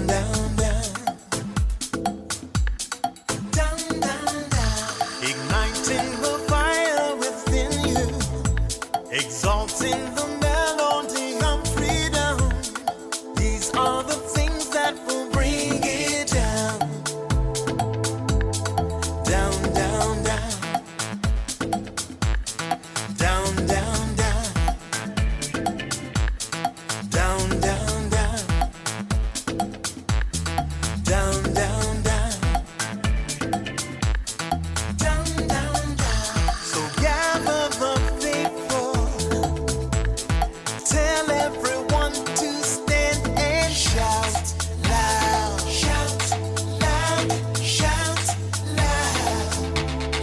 down, down. Down, down, down. Igniting the fire within you. Exalting the melody of freedom. These are the things that will bring it down. Down, down, down. Down, down, down. Down, down, down. Down, down, down. Down, down, down. So gather the faithful. Tell everyone to stand and shout loud. Shout loud. Shout loud.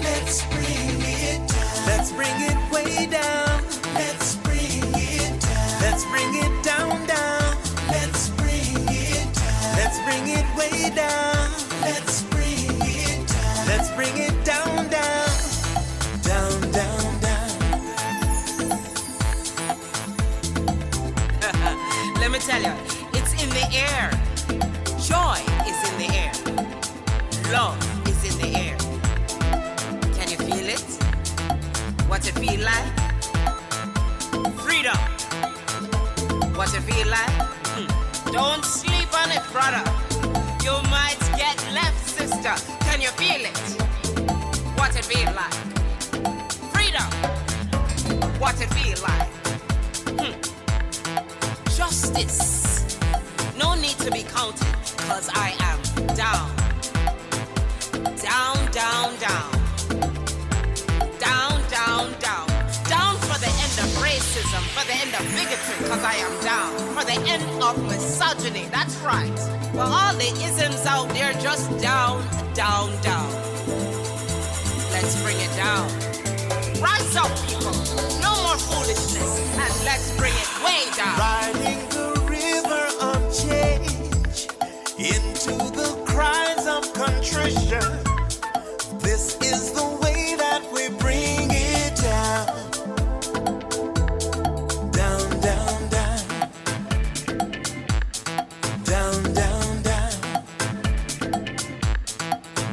Let's bring it down. Let's bring it way down. Let's bring it down. Let's bring it down, down. Let's bring it down. Let's bring it way down. Let's bring it down. Let's bring it down, down. Down, down, down. Let me tell you, it's in the air. Joy is in the air. Love is in the air. Can you feel it? What it feel like? Freedom. What it feel like? Don't sleep on it, brother. You might get left, sister. Can you feel it? What it feel like? Freedom. What it feel like? Justice. No need to be counted, cause I am down. Down, down, down. Down, down, down. Down for the end of racism, for the end of bigotry, cause I am down. For the end of misogyny, that's right. For all the isms out there, just down, down, down. Let's bring it down. Rise up, people. No more foolishness, and let's bring it way down. Riding the river of change into the cries of contrition. This is the way that we bring it down. Down, down, down. Down, down, down.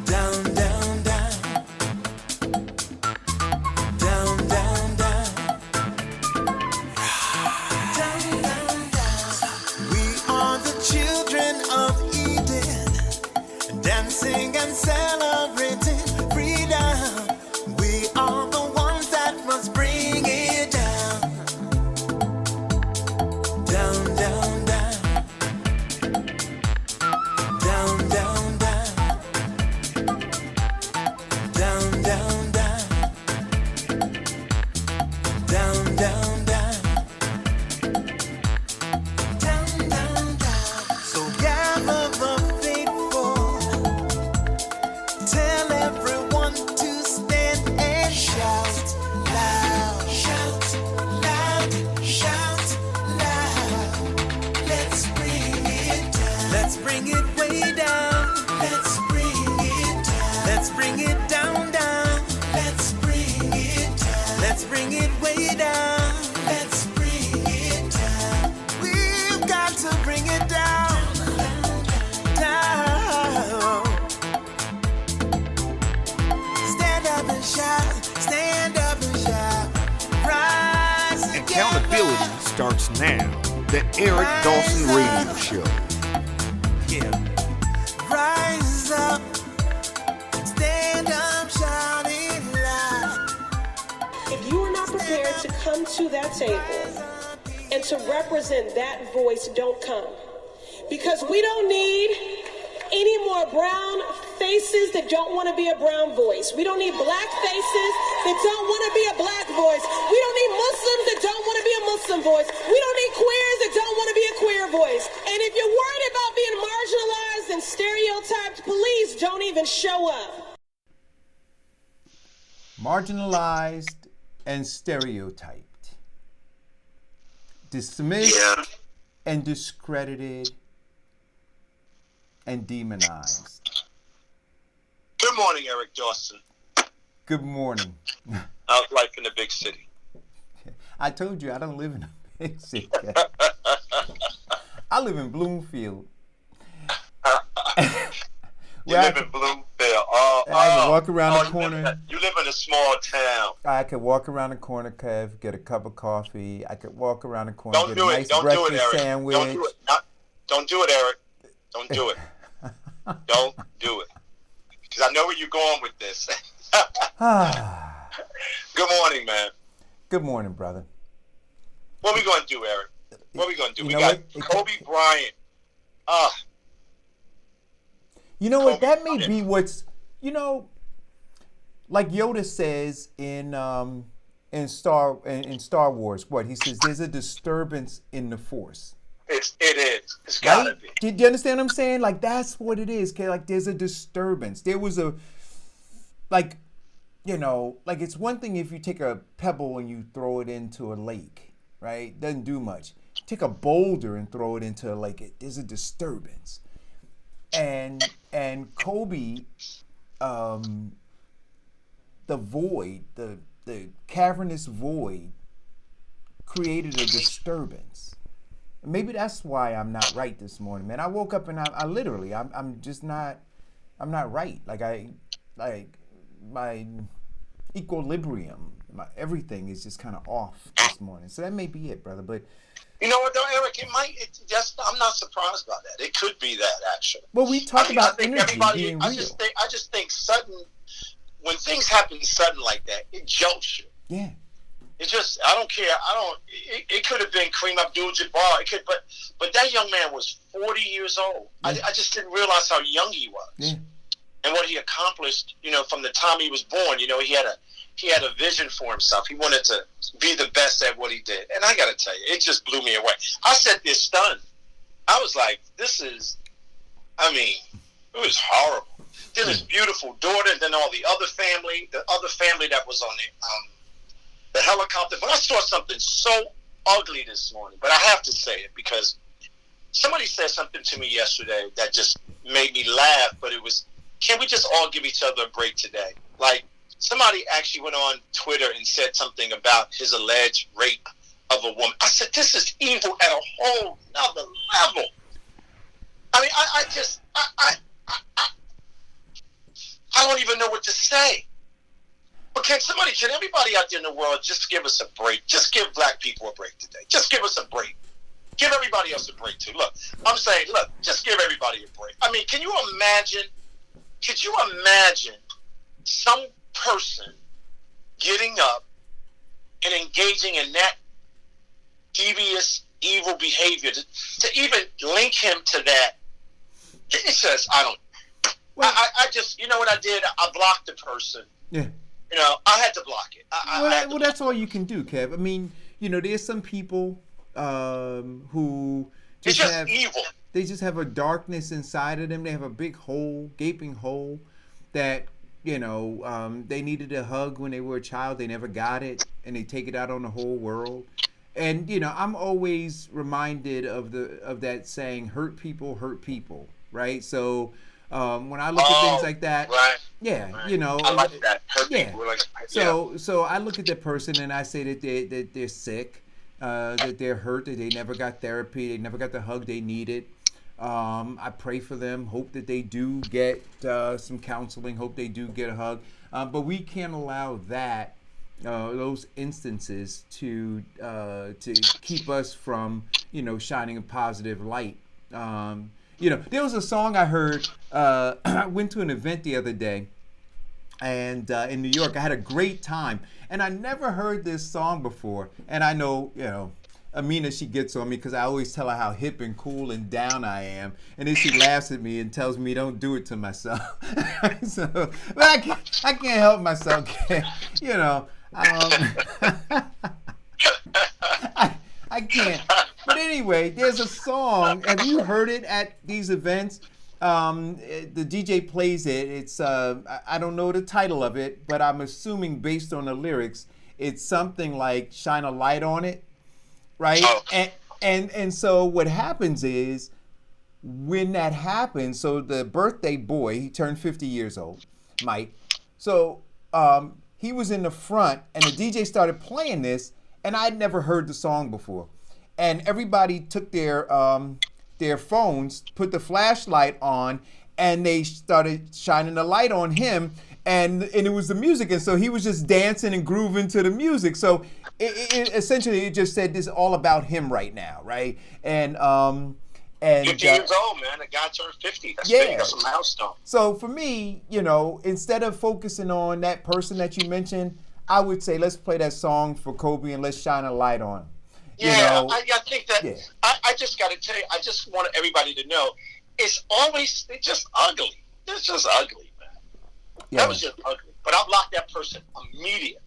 Down, down, down. Down, down, down. Down, down, down. We are the children of Eden, dancing and celebrating freedom. We are the ones that must bring it down. Down, down, down. Down, down, down. Down, down, down. Down, down, down. Down, down, down. So gather the faithful. Tell everyone to stand and shout loud. Shout loud. Shout loud. Let's bring it down. Let's bring it way down. Let's bring it down. Let's bring it down, down. Let's bring it down. Let's bring it way down. Let's bring it down. We've got to bring it down. Down. Stand up and shout. Stand up and shout. Rise Accountability together. starts now. The Eric Dawson Radio Show. Yeah. Rise up. Stand up, shout it loud. If you are not prepared to come to that table and to represent that voice, don't come. Because we don't need any more brown faces that don't want to be a brown voice. We don't need black faces that don't want to be a black voice. We don't need Muslims that don't want to be a Muslim voice. We don't need queers that don't want to be a queer voice. And if you're worried about being marginalized and stereotyped, please don't even show up. Marginalized and stereotyped. Dismissed and discredited and demonized. Good morning, Eric Dawson. Good morning. How's life in the big city? I told you I don't live in a big city. I live in Bloomfield. You live in Bluefield. I can walk around the corner. You live in a small town. I could walk around the corner, Kev, get a cup of coffee. I could walk around the corner, Don't get a do it. nice Don't do it, breakfast Eric. sandwich. Don't do it. Don't do it, Eric. Don't do it. Don't do it. Because I know where you're going with this. Good morning, man. Good morning, brother. What are we going to do, Eric? What are we going to do? You We know got what? Kobe Bryant. You know what? Kobe That may Bryant. be what's, like Yoda says in Star Wars. What he says, there's a disturbance in the Force. It is. It's got to Right? be. Do you understand what I'm saying? Like that's what it is. Okay? Like there's a disturbance. There was a like it's one thing if you take a pebble and you throw it into a lake, right? Doesn't do much. Take a boulder and throw it into a lake. There's a disturbance. And Kobe, the void, the cavernous void, created a disturbance. Maybe that's why I'm not right this morning, man. I woke up and I literally, I'm just not, I'm not right. Like my equilibrium, my everything is just kind of off this morning. So that may be it, brother. But You know what, though, Eric? I'm not surprised by that. It could be that, actually. well, we talk about I think energy being real. I just think sudden, when things happen sudden like that, it jolts you. Yeah. It just, I don't care. It could have been Kareem Abdul-Jabbar. It could, but that young man was 40 years old. Yeah. I just didn't realize how young he was. Yeah. And what he accomplished, from the time he was born. He had a vision for himself. He wanted to be the best at what he did. And I got to tell you, it just blew me away. I sat there stunned. I was like, it was horrible. Then his beautiful daughter, and then all the other family that was on the helicopter. But I saw something so ugly this morning. But I have to say it because somebody said something to me yesterday that just made me laugh. But it was, can we just all give each other a break today? Like, somebody actually went on Twitter and said something about his alleged rape of a woman. I said, this is evil at a whole nother level. I mean, I don't even know what to say. But can everybody out there in the world just give us a break? Just give black people a break today. Just give us a break. Give everybody else a break too. Look, I'm saying, just give everybody a break. I mean, could you imagine some person getting up and engaging in that devious, evil behavior to even link him to that? It says, I just, you know what I did? I blocked the person. Yeah. I had to block it. Well, that's all you can do, Kev. I mean, there's some people who it's just evil. They just have a darkness inside of them. They have a big hole, gaping hole that, they needed a hug when they were a child. They never got it, and they take it out on the whole world. And, I'm always reminded of that saying, hurt people, right? So when I look at things like that, right, yeah, right. I like that. Hurt people. So I look at that person and I say that they're sick, that they're hurt, that they never got therapy, they never got the hug they needed. I pray for them, hope that they do get some counseling, hope they do get a hug. But we can't allow that, those instances to keep us from, shining a positive light. There was a song I heard. I went to an event the other day, and in New York, I had a great time. And I never heard this song before. And I know, Amina, she gets on me because I always tell her how hip and cool and down I am. And then she laughs at me and tells me don't do it to myself. But I can't help myself. I can't. But anyway, there's a song. Have you heard it at these events? The DJ plays it. It's I don't know the title of it, but I'm assuming based on the lyrics, it's something like "Shine a Light on It," right? And so what happens is when that happens. So the birthday boy, he turned 50 years old, Mike. So he was in the front, and the DJ started playing this, and I'd never heard the song before. And everybody took their phones, put the flashlight on, and they started shining the light on him, and it was the music, and so he was just dancing and grooving to the music. So essentially it just said this is all about him right now, right? And 50 years old, man. The guy turned 50. That's big. That's a milestone. So for me, instead of focusing on that person that you mentioned, I would say let's play that song for Kobe and let's shine a light on him. Yeah, I think that. Yeah. I just got to tell you, I just want everybody to know, it's just ugly. It's just ugly, man. Yeah. That was just ugly. But I blocked that person immediately.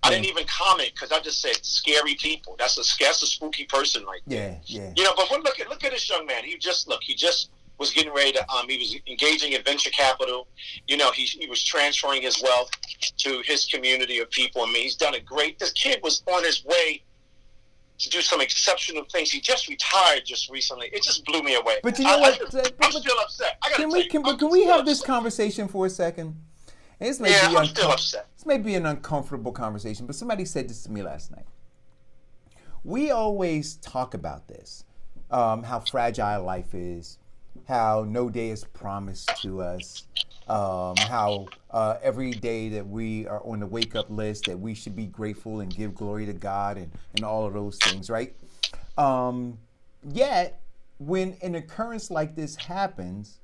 I didn't even comment because I just said scary people. That's a spooky person right there. Yeah. But look at this young man. He just was getting ready to. He was engaging in venture capital. He was transferring his wealth to his community of people. I mean, he's done a great. This kid was on his way to do some exceptional things. He just retired just recently. It just blew me away. But you know what? I'm still upset. Can we have this conversation for a second? I'm still upset. This may be an uncomfortable conversation, but somebody said this to me last night. We always talk about this, how fragile life is, how no day is promised to us, how every day that we are on the wake-up list that we should be grateful and give glory to God and all of those things, right? Yet, when an occurrence like this happens,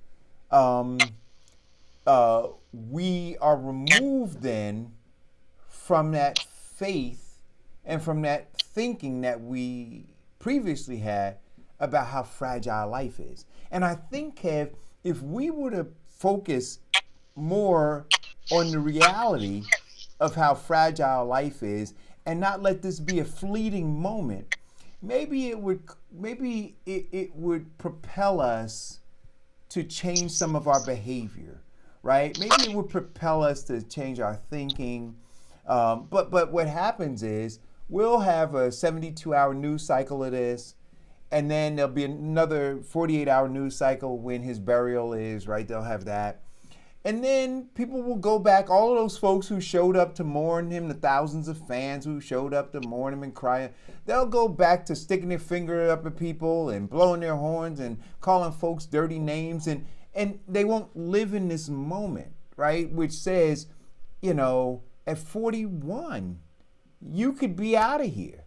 we are removed then from that faith and from that thinking that we previously had about how fragile life is. And I think, Kev, if we were to focus more on the reality of how fragile life is and not let this be a fleeting moment, maybe it would propel us to change some of our behavior. Right? Maybe it would propel us to change our thinking. But what happens is we'll have a 72-hour news cycle of this, and then there'll be another 48-hour news cycle when his burial is, right? They'll have that. And then people will go back, all of those folks who showed up to mourn him, the thousands of fans who showed up to mourn him and crying, they'll go back to sticking their finger up at people and blowing their horns and calling folks dirty names, and they won't live in this moment, right? Which says, at 41, you could be out of here.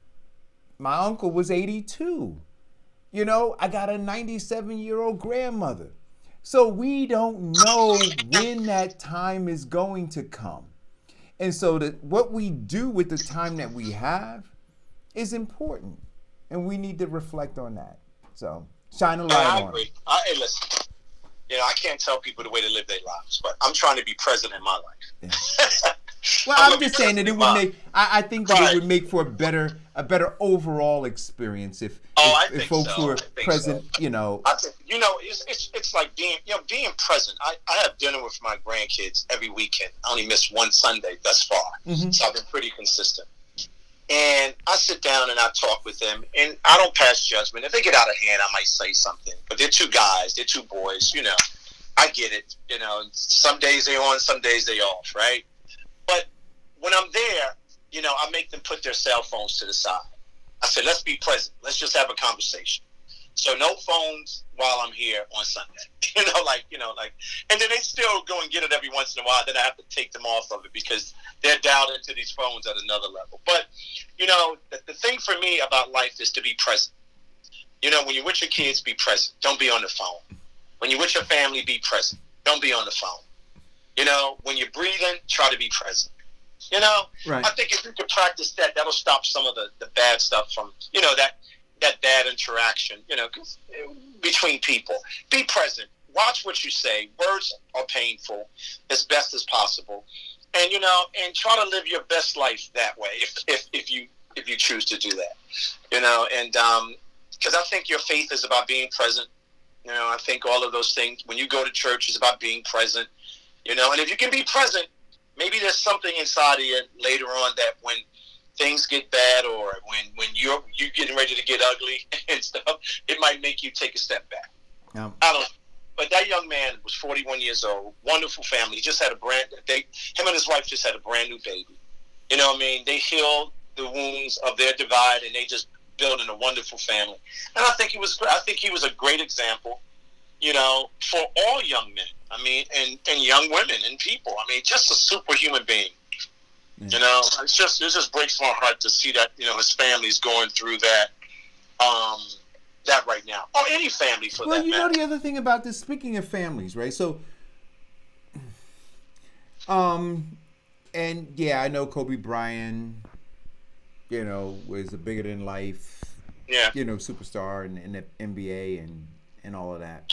My uncle was 82. I got a 97-year-old grandmother. So we don't know when that time is going to come. And so what we do with the time that we have is important. And we need to reflect on that. So shine a light on it. I agree. Hey, listen. I can't tell people the way to live their lives, but I'm trying to be present in my life. Yeah. Well, I'm just saying that it would make. I think that it would make for a better overall experience if folks were present. So. I think, it's like being present. I have dinner with my grandkids every weekend. I only missed one Sunday thus far, so I've been pretty consistent. And I sit down and I talk with them, and I don't pass judgment. If they get out of hand, I might say something. But they're two guys, they're two boys, I get it. Some days they're on, some days they're off, right? But when I'm there, I make them put their cell phones to the side. I say, let's be present. Let's just have a conversation. So no phones while I'm here on Sunday. And then they still go and get it every once in a while. Then I have to take them off of it because they're dialed into these phones at another level. But, the thing for me about life is to be present. When you're with your kids, be present. Don't be on the phone. When you're with your family, be present. Don't be on the phone. When you're breathing, try to be present. Right. I think if you can practice that, that'll stop some of the bad stuff from, that bad interaction, between people. Be present. Watch what you say. Words are painful as best as possible. And, and try to live your best life that way if you choose to do that. And because I think your faith is about being present. I think all of those things, when you go to church, is about being present. And if you can be present, maybe there's something inside of you later on that when things get bad or when you're getting ready to get ugly and stuff, it might make you take a step back. Yeah. I don't know. But that young man was 41 years old, wonderful family. He just had him and his wife just had a brand new baby. They healed the wounds of their divide and they just building a wonderful family. And I think he was a great example, for all young men. I mean, and young women and people. I mean, just a superhuman being. Yeah. It just breaks my heart to see that, his family's going through that, that right now. Or any family for that matter. Well, the other thing about this, speaking of families, right? So, and yeah, I know Kobe Bryant, was a bigger than life, superstar in the NBA and all of that.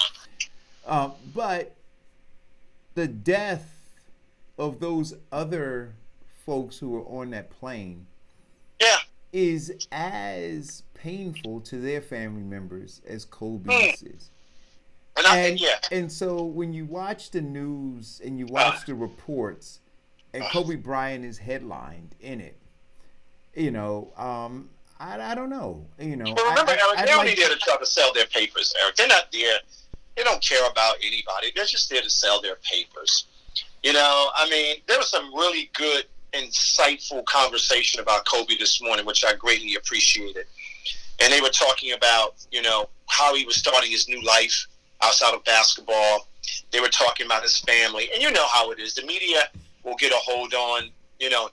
But the death of those other folks who were on that plane is as painful to their family members as Kobe's is. And so when you watch the news and you watch the reports, and Kobe Bryant is headlined in it, I don't know. But remember, Eric, they're only there to try to sell their papers, Eric. They're not there. They don't care about anybody. They're just there to sell their papers. I mean, there was some really good, insightful conversation about Kobe this morning, which I greatly appreciated. And they were talking about, how he was starting his new life outside of basketball. They were talking about his family. And you know how it is. The media will get a hold on,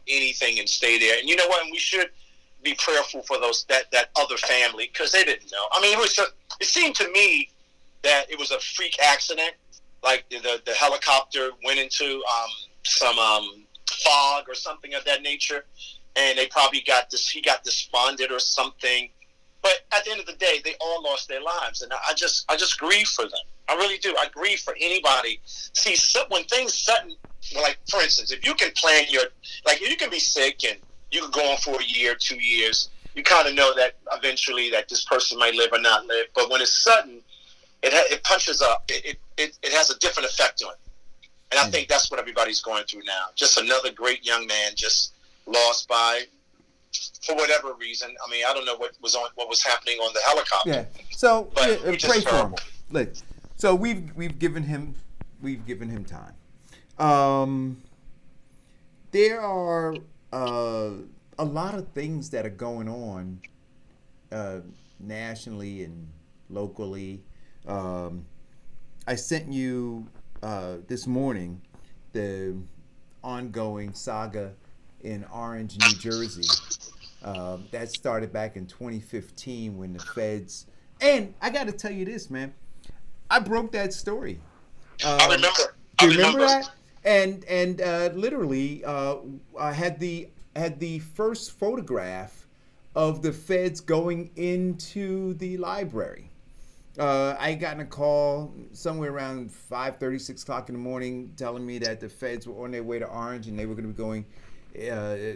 anything and stay there. And you know what? And we should be prayerful for that other family, because they didn't know. I mean, it seemed to me that it was a freak accident. Like the helicopter went into some fog or something of that nature, and they probably he got despondent or something. But at the end of the day, they all lost their lives, and I just grieve for them. I really do. I grieve for anybody. See, when things sudden, like for instance, if you can plan if you can be sick and you can go on for a year, 2 years, you kind of know that eventually that this person might live or not live. But when it's sudden, it punches up. It has a different effect on it. And I think that's what everybody's going through now. Just another great young man just lost for whatever reason. I mean, I don't know what was happening on the helicopter. Yeah. So pray for him. terrible. Look, so we've given him time. There are a lot of things that are going on nationally and locally. I sent you this morning the ongoing saga in Orange, New Jersey. That started back in 2015 when the feds. And I got to tell you this, man. I broke that story. I remember. Do you remember that? And literally, I had the first photograph of the feds going into the library. I gotten a call somewhere around 5:30, 6 o'clock in the morning telling me that the feds were on their way to Orange and they were going to be going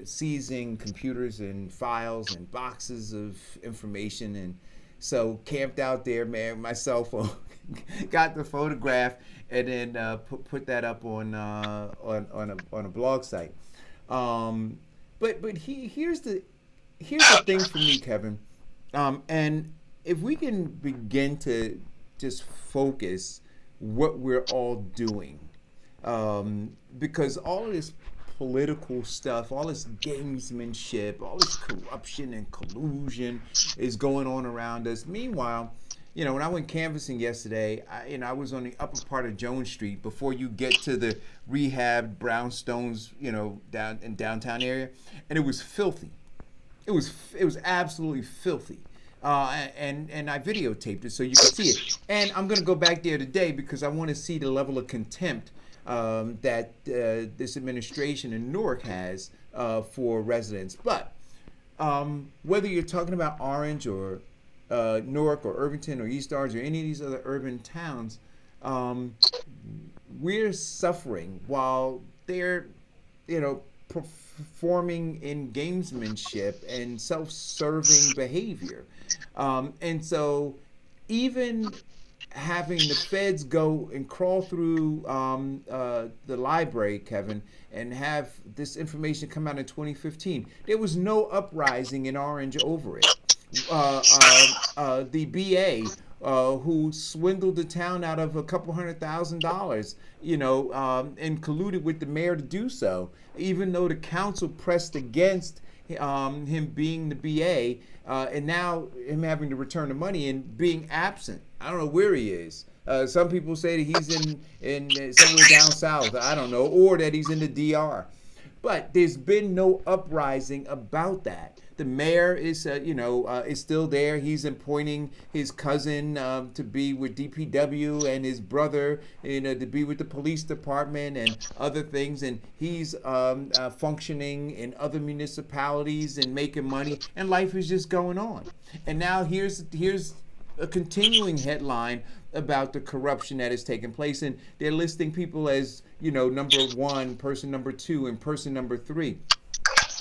seizing computers and files and boxes of information. And so camped out there, man, my cell phone, got the photograph and then put that up on a blog site. But here's the thing for me, Kevin, and if we can begin to just focus what we're all doing, because all of this political stuff, all this gamesmanship, all this corruption and collusion is going on around us. Meanwhile, when I went canvassing yesterday, I was on the upper part of Jones Street before you get to the rehab brownstones, down in downtown area, and it was filthy. It was absolutely filthy. And I videotaped it so you can see it. And I'm going to go back there today because I want to see the level of contempt that this administration in Newark has for residents. But whether you're talking about Orange or Newark or Irvington or East Orange or any of these other urban towns, we're suffering while they're, performing in gamesmanship and self-serving behavior. And so even having the feds go and crawl through the library, Kevin, and have this information come out in 2015, there was no uprising in Orange over it. The BA who swindled the town out of a couple $100,000, and colluded with the mayor to do so, even though the council pressed against him being the BA, and now him having to return the money and being absent. I don't know where he is. Some people say that he's in somewhere down south. I don't know, or that he's in the DR. But there's been no uprising about that. The mayor is, is still there. He's appointing his cousin to be with DPW and his brother, to be with the police department and other things. And he's functioning in other municipalities and making money. And life is just going on. And now here's a continuing headline about the corruption that has taken place. And they're listing people as, number one, person number two, and person number three.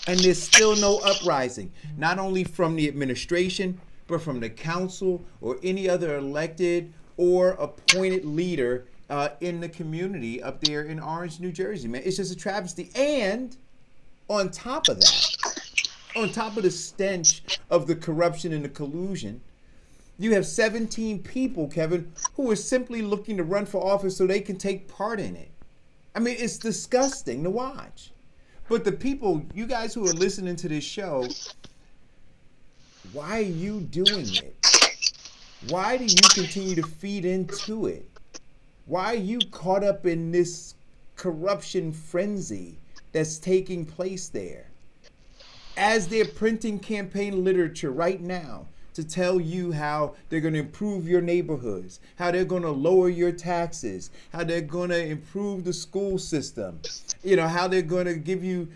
And there's still no uprising, not only from the administration, but from the council or any other elected or appointed leader in the community up there in Orange, New Jersey, man. It's just a travesty. And on top of that, on top of the stench of the corruption and the collusion, you have 17 people, Kevin, who are simply looking to run for office so they can take part in it. I mean, it's disgusting to watch. But the people, you guys who are listening to this show, why are you doing it? Why do you continue to feed into it? Why are you caught up in this corruption frenzy that's taking place there? As they're printing campaign literature right now to tell you how they're going to improve your neighborhoods, how they're going to lower your taxes, how they're going to improve the school system, how they're going to give you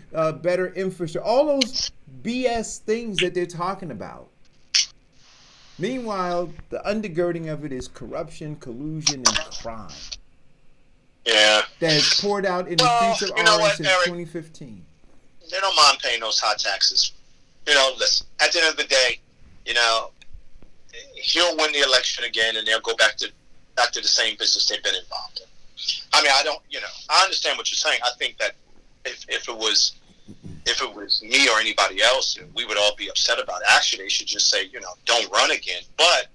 better infrastructure, all those BS things that they're talking about. Meanwhile, the undergirding of it is corruption, collusion, and crime. Yeah. That has poured out in the streets of Orange since 2015. They don't mind paying those high taxes. Listen, at the end of the day, he'll win the election again, and they'll go back to the same business they've been involved in. I mean, I understand what you're saying. I think that if it was me or anybody else, we would all be upset about it. Actually, they should just say, don't run again. But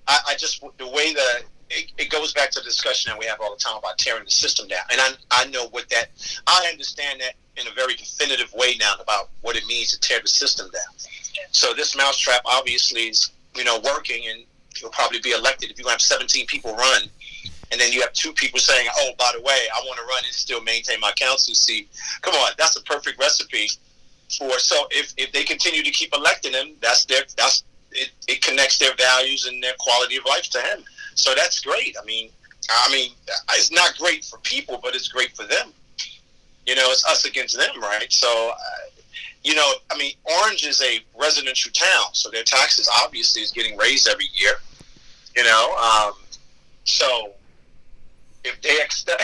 I just, the way that it goes back to the discussion that we have all the time about tearing the system down. And I know I understand that in a very definitive way now about what it means to tear the system down. So this mousetrap obviously is, working, and he'll probably be elected if you have 17 people run, and then you have 2 people saying, "Oh, by the way, I want to run and still maintain my council seat." Come on, that's a perfect recipe for. So if they continue to keep electing him, it connects their values and their quality of life to him. So that's great. I mean, it's not great for people, but it's great for them. It's us against them, right? So. Orange is a residential town, so their taxes obviously is getting raised every year. So if they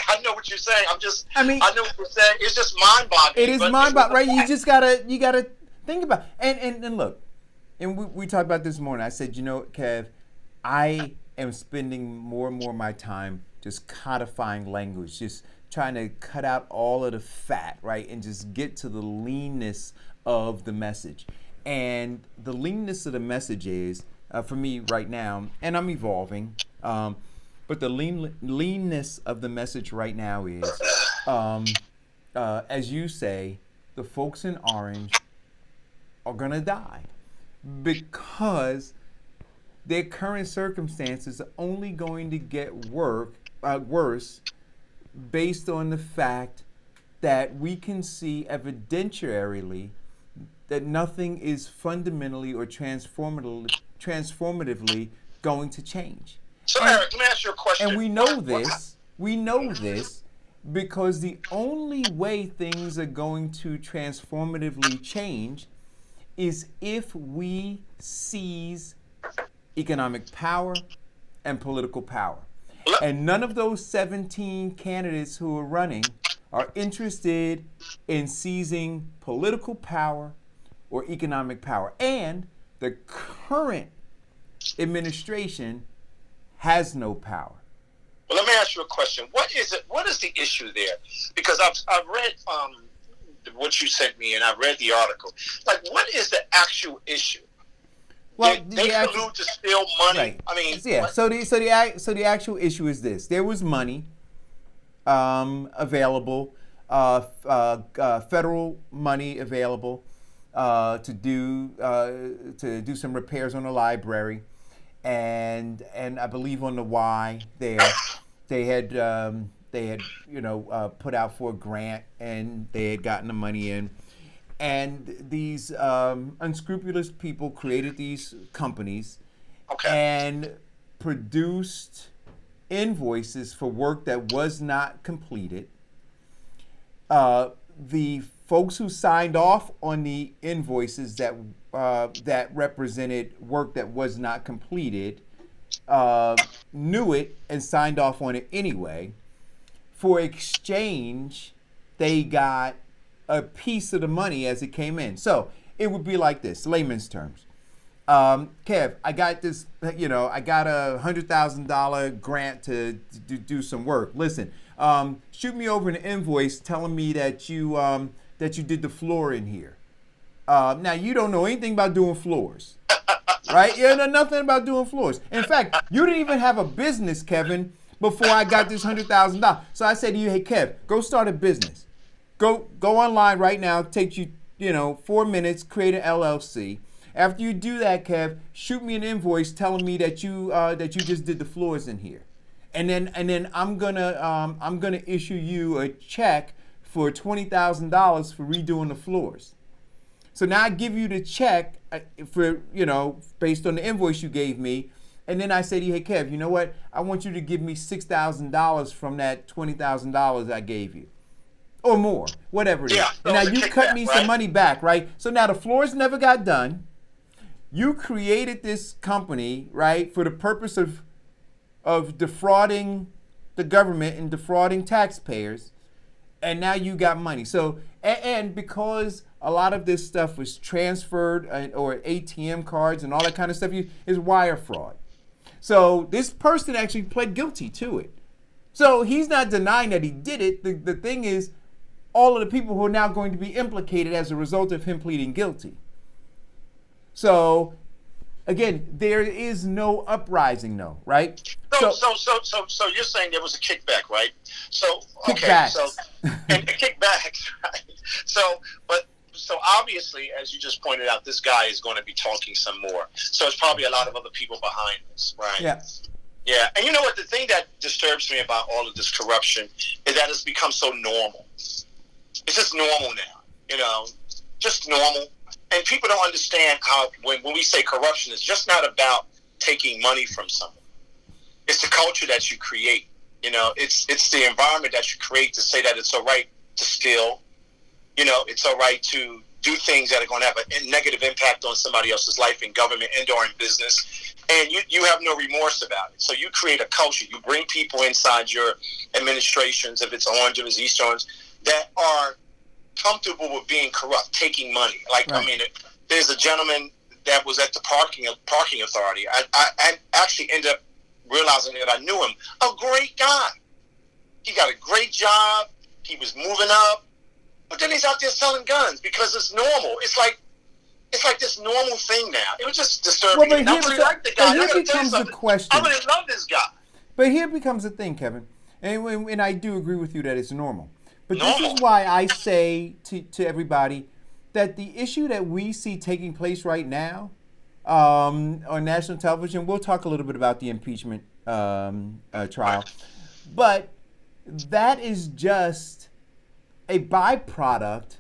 I know what you're saying. I know what you're saying. It's just mind-boggling. It is mind-boggling, right? You just gotta think about it. And look, and we talked about this morning. I said, Kev, I am spending more and more of my time just codifying language, just trying to cut out all of the fat, right, and just get to the leanness of the message. And the leanness of the message is, for me right now, and I'm evolving, but the leanness of the message right now is, as you say, the folks in Orange are going to die because their current circumstances are only going to get worse based on the fact that we can see evidentiarily that nothing is fundamentally or transformatively going to change. So, Eric, let me ask you a question. And we know this. We know this because the only way things are going to transformatively change is if we seize economic power and political power. And none of those 17 candidates who are running are interested in seizing political power or economic power. And the current administration has no power. Well, let me ask you a question. What is the issue there? Because I've read what you sent me, and I've read the article. Like, what is the actual issue? Well, they collude to steal money. Right. I mean, yeah. So the actual issue is this: there was money available, federal money available, to do some repairs on the library, and I believe on the Y there, they had put out for a grant, and they had gotten the money in, and these unscrupulous people created these companies, and produced invoices for work that was not completed. The folks who signed off on the invoices that represented work that was not completed knew it and signed off on it anyway. For exchange, they got a piece of the money as it came in. So it would be like this, layman's terms. Kev, I got this, I got a $100,000 grant to do some work. Listen, shoot me over an invoice telling me that you did the floor in here. Now, you don't know anything about doing floors, right? You know nothing about doing floors. In fact, you didn't even have a business, Kevin, before I got this $100,000. So I said to you, hey, Kev, go start a business. Go online right now. Take you, 4 minutes, create an LLC. After you do that, Kev, shoot me an invoice telling me that you just did the floors in here, and then I'm gonna issue you a check for $20,000 for redoing the floors. So now I give you the check for based on the invoice you gave me, and then I say to you, hey Kev, you know what? I want you to give me $6,000 from that $20,000 I gave you, or more, whatever it is. And now you cut me some money back, right? So now the floors never got done. You created this company, right, for the purpose of defrauding the government and defrauding taxpayers, and now you got money. So, and because a lot of this stuff was transferred or ATM cards and all that kind of stuff, is wire fraud. So this person actually pled guilty to it. So he's not denying that he did it. The thing is, all of the people who are now going to be implicated as a result of him pleading guilty. So, again, there is no uprising, though, right? So you're saying there was a kickback, right? So kickbacks. And kickbacks, right? So obviously, as you just pointed out, this guy is going to be talking some more. So it's probably a lot of other people behind this, right? Yeah. Yeah, and you know what? The thing that disturbs me about all of this corruption is that it's become so normal. It's just normal now, just normal. And people don't understand how when we say corruption, it's just not about taking money from someone. It's the culture that you create. It's the environment that you create to say that it's all right to steal. It's all right to do things that are going to have a negative impact on somebody else's life in government and or in business. And you have no remorse about it. So you create a culture. You bring people inside your administrations, if it's Orange, if it's East Orange, that are comfortable with being corrupt, taking money. There's a gentleman that was at the parking authority. I actually ended up realizing that I knew him. A great guy. He got a great job. He was moving up. But then he's out there selling guns because it's normal. It's like this normal thing now. It was just disturbing. Well, I really like the guy. Here becomes the question. I really love this guy. But here becomes the thing, Kevin. And I do agree with you that it's normal. But this is why I say to everybody that the issue that we see taking place right now on national television, we'll talk a little bit about the impeachment trial, but that is just a byproduct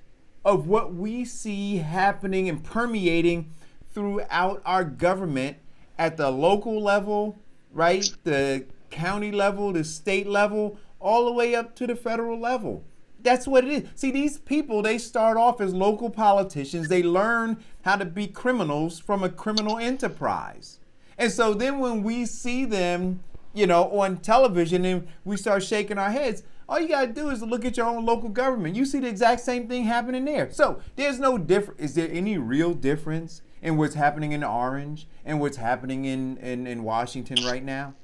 of what we see happening and permeating throughout our government at the local level, right? The county level, the state level, all the way up to the federal level. That's what it is. See, these people, they start off as local politicians. They learn how to be criminals from a criminal enterprise. And so then when we see them, on television and we start shaking our heads, all you got to do is look at your own local government. You see the exact same thing happening there. So there's no difference. Is there any real difference in what's happening in Orange and what's happening in Washington right now?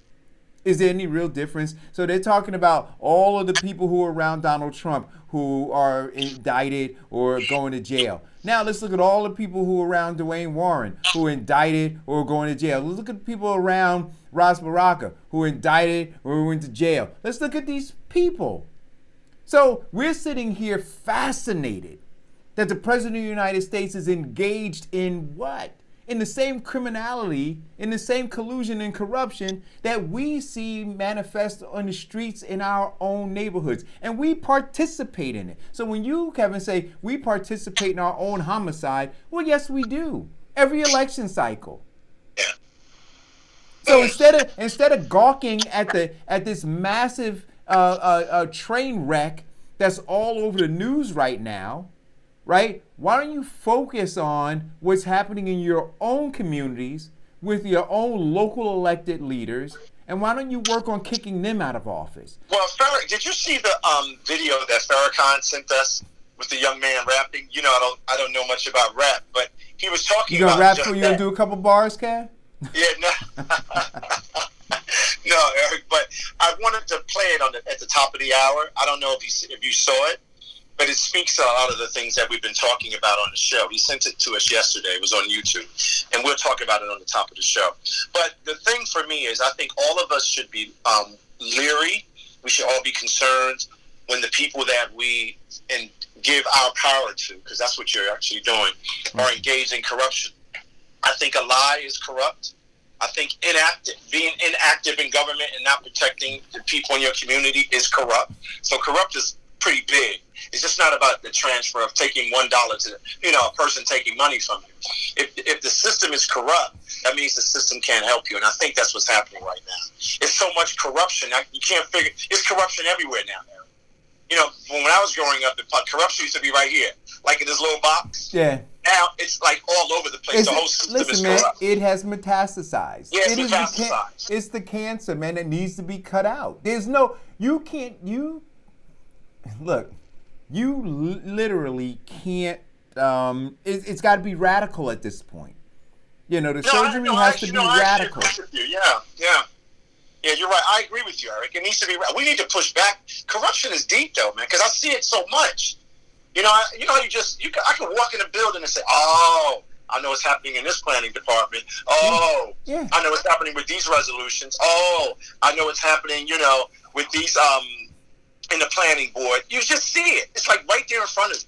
Is there any real difference? So they're talking about all of the people who are around Donald Trump who are indicted or going to jail. Now let's look at all the people who are around Dwayne Warren who are indicted or going to jail. Let's look at the people around Ras Baraka who are indicted or went to jail. Let's look at these people. So we're sitting here fascinated that the President of the United States is engaged in what? In the same criminality, in the same collusion and corruption that we see manifest on the streets in our own neighborhoods. And we participate in it. So when you, Kevin, say we participate in our own homicide, well, yes, we do. Every election cycle. So instead of gawking at this massive train wreck that's all over the news right now, right? Why don't you focus on what's happening in your own communities with your own local elected leaders, and why don't you work on kicking them out of office? Well, did you see the video that Farrakhan sent us with the young man rapping? You know, I don't know much about rap, but he was talking about. You gonna rap for you and do a couple bars, Kev? Yeah, no, no, Eric. But I wanted to play it at the top of the hour. I don't know if you saw it, but it speaks to a lot of the things that we've been talking about on the show. He sent it to us yesterday. It was on YouTube, and we'll talk about it on the top of the show. But the thing for me is, I think all of us should be leery. We should all be concerned when the people that we give our power to, because that's what you're actually doing, are engaged in corruption. I think a lie is corrupt. I think being inactive in government and not protecting the people in your community is corrupt. So corrupt is pretty big. It's just not about the transfer of taking $1 to, a person taking money from you. If the system is corrupt, that means the system can't help you. And I think that's what's happening right now. It's so much corruption. You can't figure, it's corruption everywhere now. When I was growing up, corruption used to be right here, like in this little box. Yeah. Now it's like all over the place. The whole system is corrupt. It has metastasized. Yeah, it's metastasized. It's the cancer, man, that needs to be cut out. You literally can't, it's got to be radical at this point. The surgery has to be radical. Yeah, you're right. I agree with you, Eric. It needs to be. We need to push back. Corruption is deep, though, man, because I see it so much. I can walk in a building and say, "Oh, I know what's happening in this planning department. Oh, yeah. I know what's happening with these resolutions. Oh, I know what's happening, with these in the planning board." You just see it. It's like right there in front of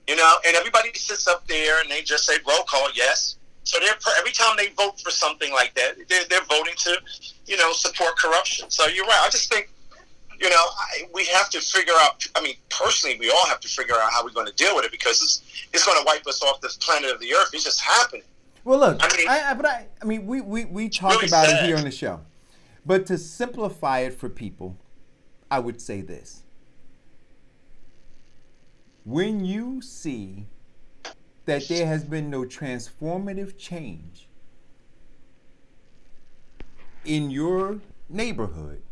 you. And everybody sits up there and they just say roll call, yes. So every time they vote for something like that, they're voting to, support corruption. So you're right. I just think, we have to figure out. I mean, personally, we all have to figure out how we're going to deal with it, because it's going to wipe us off this planet of the earth. It's just happening. Well, look, we talk really about sad. it here on the show, but to simplify it for people, I would say this: when you see that there has been no transformative change in your neighborhood,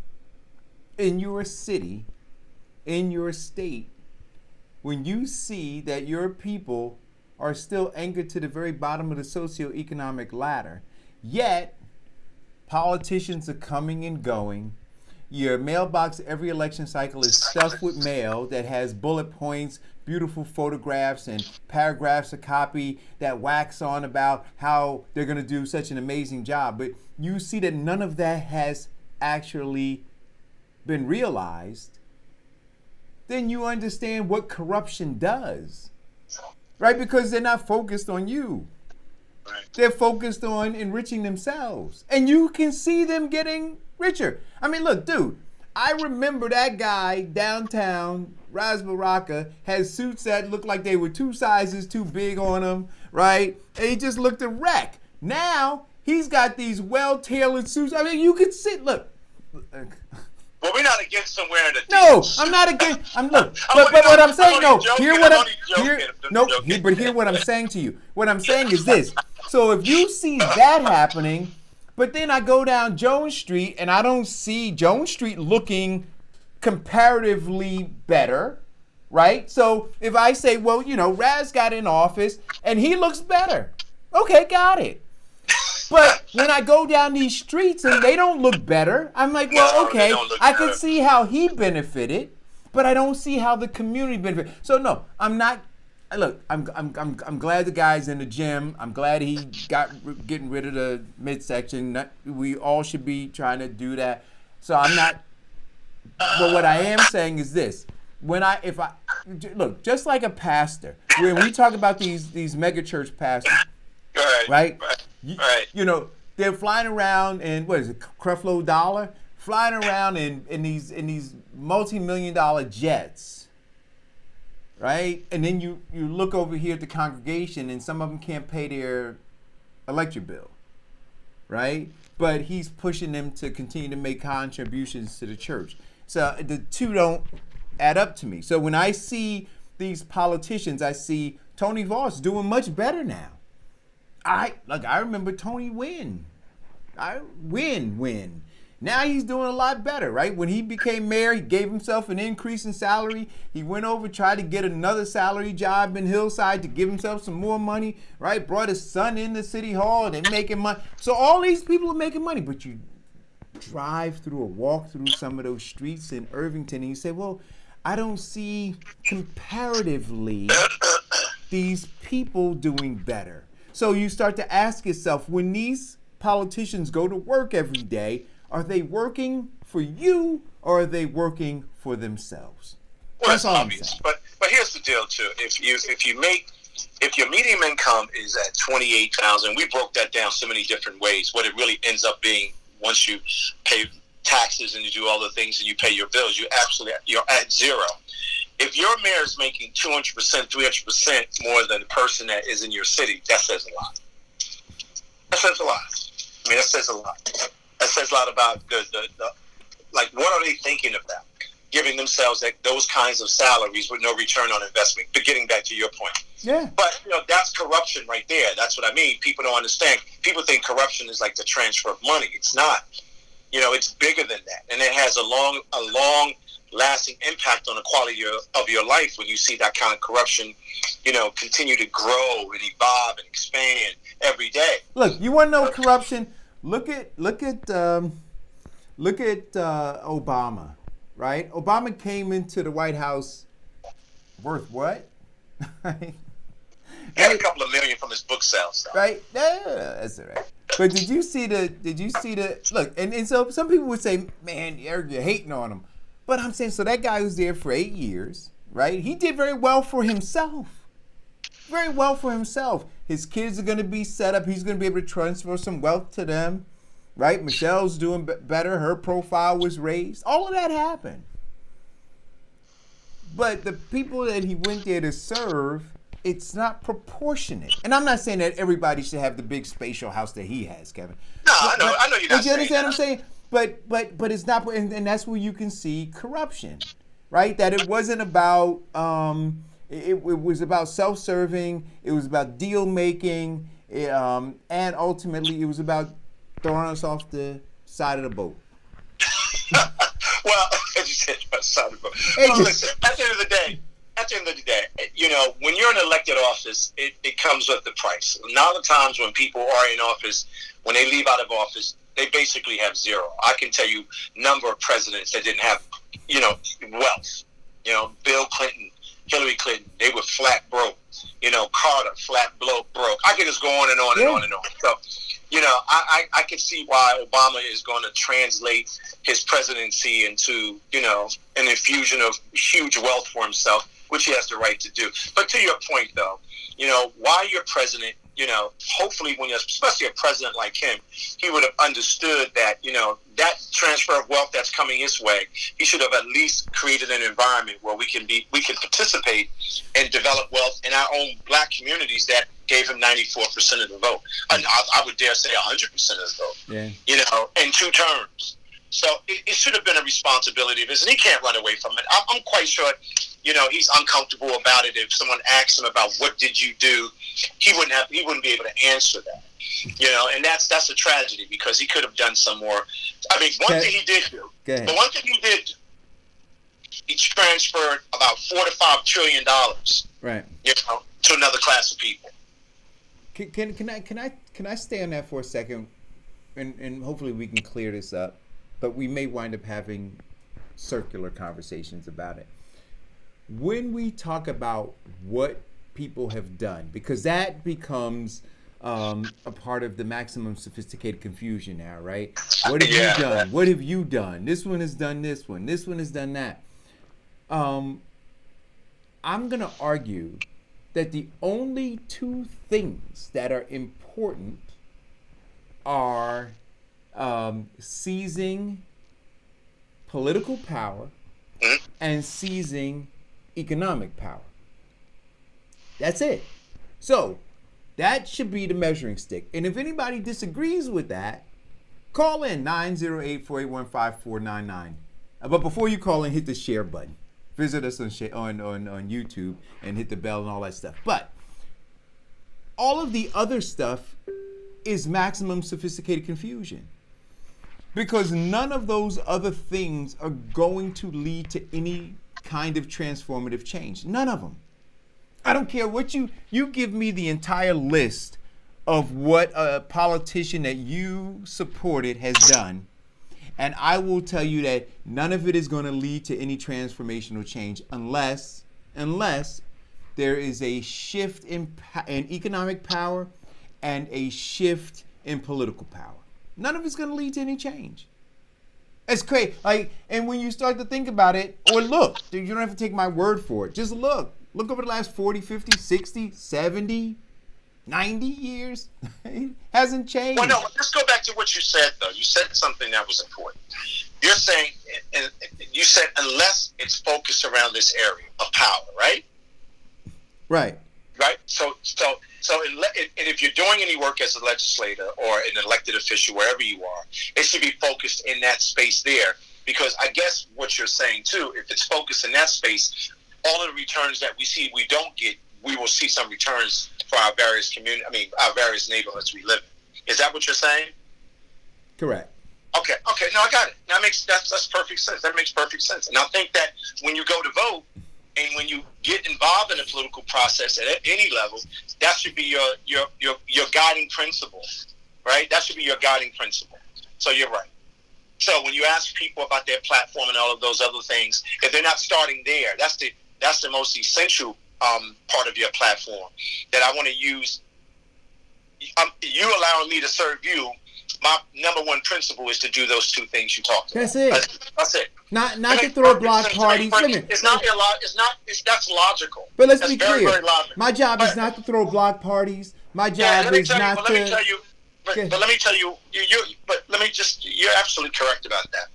in your city, in your state, when you see that your people are still anchored to the very bottom of the socioeconomic ladder, yet politicians are coming and going, your mailbox every election cycle is stuffed with mail that has bullet points, beautiful photographs, and paragraphs of copy that wax on about how they're going to do such an amazing job. But you see that none of that has actually been realized. Then you understand what corruption does, right? Because they're not focused on you. They're focused on enriching themselves. And you can see them getting richer. I mean, look, dude, I remember that guy downtown, Raz Baraka, had suits that looked like they were 2 sizes too big on him, right? And he just looked a wreck. Now, he's got these well-tailored suits. I mean, you could sit, look. Well, we're not against them wearing the No, I'm not against. But what I'm saying, hear what I'm saying to you. What I'm saying is this. So if you see that happening, but then I go down Jones Street and I don't see Jones Street looking comparatively better, right? So if I say, well, Raz got in office and he looks better. Okay, got it. But when I go down these streets and they don't look better, I'm like, well, okay, I can see how he benefited, but I don't see how the community benefited. So no, I'm not. Look, I'm glad the guy's in the gym. I'm glad he getting rid of the midsection. We all should be trying to do that. So I'm not. But what I am saying is this: if look, just like a pastor, when we talk about these mega church pastors, right? You know, they're flying around in, what is it, Creflo Dollar? Flying around in these multi-million-dollar jets, right? And then you look over here at the congregation, and some of them can't pay their electric bill, right? But he's pushing them to continue to make contributions to the church. So the two don't add up to me. So when I see these politicians, I see Tony Voss doing much better now. I remember Tony win. Now he's doing a lot better, right? When he became mayor, he gave himself an increase in salary. He went over, tried to get another salary job in Hillside to give himself some more money, right? Brought his son into City Hall and they're making money. So all these people are making money, but you drive through or walk through some of those streets in Irvington and you say, well, I don't see comparatively these people doing better. So you start to ask yourself, when these politicians go to work every day, are they working for you or are they working for themselves? Well, that's obvious. But here's the deal too. If your medium income is at $28,000, we broke that down so many different ways. What it really ends up being once you pay taxes and you do all the things and you pay your bills, you're at zero. If your mayor is making 200%, 300% more than the person that is in your city, that says a lot. That says a lot. I mean, that says a lot. That says a lot about the like, what are they thinking about? Giving themselves those kinds of salaries with no return on investment. But getting back to your point. Yeah. But, that's corruption right there. That's what I mean. People don't understand. People think corruption is like the transfer of money. It's not. It's bigger than that. And it has a long lasting impact on the quality of your life when you see that kind of corruption, continue to grow and evolve and expand every day. Look, you want to know corruption? Look at Obama, right? Obama came into the White House worth what? He had a couple of million from his book sales, though. Right? Yeah, that's all right. But did you see the look? And so some people would say, man, you're hating on him. But I'm saying, so that guy was there for 8 years, right? He did very well for himself. Very well for himself. His kids are going to be set up. He's going to be able to transfer some wealth to them, right? Michelle's doing better. Her profile was raised. All of that happened. But the people that he went there to serve, it's not proportionate. And I'm not saying that everybody should have the big spatial house that he has, Kevin. No, I know you're not saying that. You understand what I'm saying? But it's not, and that's where you can see corruption, right? That it wasn't about, it was about self-serving, it was about deal making, and ultimately it was about throwing us off the side of the boat. Well, as you said, side of the boat. Well, listen, at the end of the day, when you're in elected office, it comes with the price. A lot of times when people are in office, when they leave out of office, they basically have zero. I can tell you number of presidents that didn't have, wealth. Bill Clinton, Hillary Clinton, they were flat broke. Carter, flat broke. I could just go on and on and on and on. So, I can see why Obama is going to translate his presidency into, an infusion of huge wealth for himself, which he has the right to do. But to your point, though, while you're president, hopefully especially a president like him, he would have understood that, that transfer of wealth that's coming his way, he should have at least created an environment where we can participate and develop wealth in our own black communities that gave him 94% of the vote. I would dare say 100% of the vote, in 2 terms. So it should have been a responsibility of his, and he can't run away from it. I'm quite sure, he's uncomfortable about it. If someone asks him about what did you do, he wouldn't be able to answer that. And that's a tragedy because he could have done some more. I mean, one thing he did do, he transferred about $4 to $5 trillion, right? To another class of people. Can I stay on that for a second, and hopefully we can clear this up, but we may wind up having circular conversations about it. When we talk about what people have done, because that becomes a part of the maximum sophisticated confusion now, right? What have you done? What have you done? This one has done this one. This one has done that. I'm going to argue that the only two things that are important are seizing political power and seizing economic power. That's it. So that should be the measuring stick. And if anybody disagrees with that, call in 908-481-5499. But before you call in, hit the share button. Visit us on YouTube and hit the bell and all that stuff. But all of the other stuff is maximum sophisticated confusion. Because none of those other things are going to lead to any kind of transformative change. None of them. I don't care what you give me the entire list of what a politician that you supported has done, and I will tell you that none of it is going to lead to any transformational change unless there is a shift in economic power and a shift in political power. None of it's going to lead to any change. It's crazy. And when you start to think about it, or look, you don't have to take my word for it. Just look. Look over the last 40, 50, 60, 70, 90 years. It hasn't changed. Well, no, let's go back to what you said, though. You said something that was important. You're saying, and you said, unless it's focused around this area of power, right? Right. Right? So, if you're doing any work as a legislator or an elected official, wherever you are, it should be focused in that space there. Because I guess what you're saying, too, if it's focused in that space, all of the returns that we see, we don't get, we will see some returns for our various our various neighborhoods we live in. Is that what you're saying? Correct. Okay. No, I got it. That's perfect sense. That makes perfect sense. And I think that when you go to vote and when you get involved in the political process at any level, that should be your guiding principle, right? That should be your guiding principle. So you're right. So when you ask people about their platform and all of those other things, if they're not starting there, that's the most essential part of your platform that I want to use. You allowing me to serve you. My number one principle is to do those two things you talked about. That's it. That's it. Not to throw block parties. It's not that's logical. But let's that's be very, clear. very logical. My job is not to throw block parties. My job is not to. Let me tell you. But let me tell you. You're absolutely correct about that.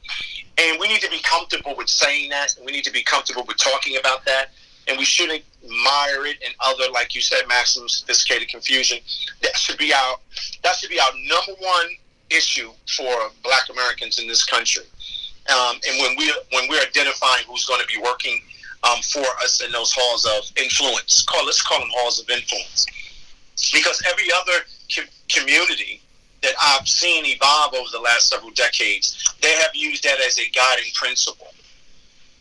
And we need to be comfortable with saying that. And we need to be comfortable with talking about that. And we shouldn't admire it and other, like you said, maximum sophisticated confusion. That should be our number one issue for Black Americans in this country. And when we're identifying who's going to be working for us in those halls of influence, let's call them halls of influence, because every other community that I've seen evolve over the last several decades, they have used that as a guiding principle.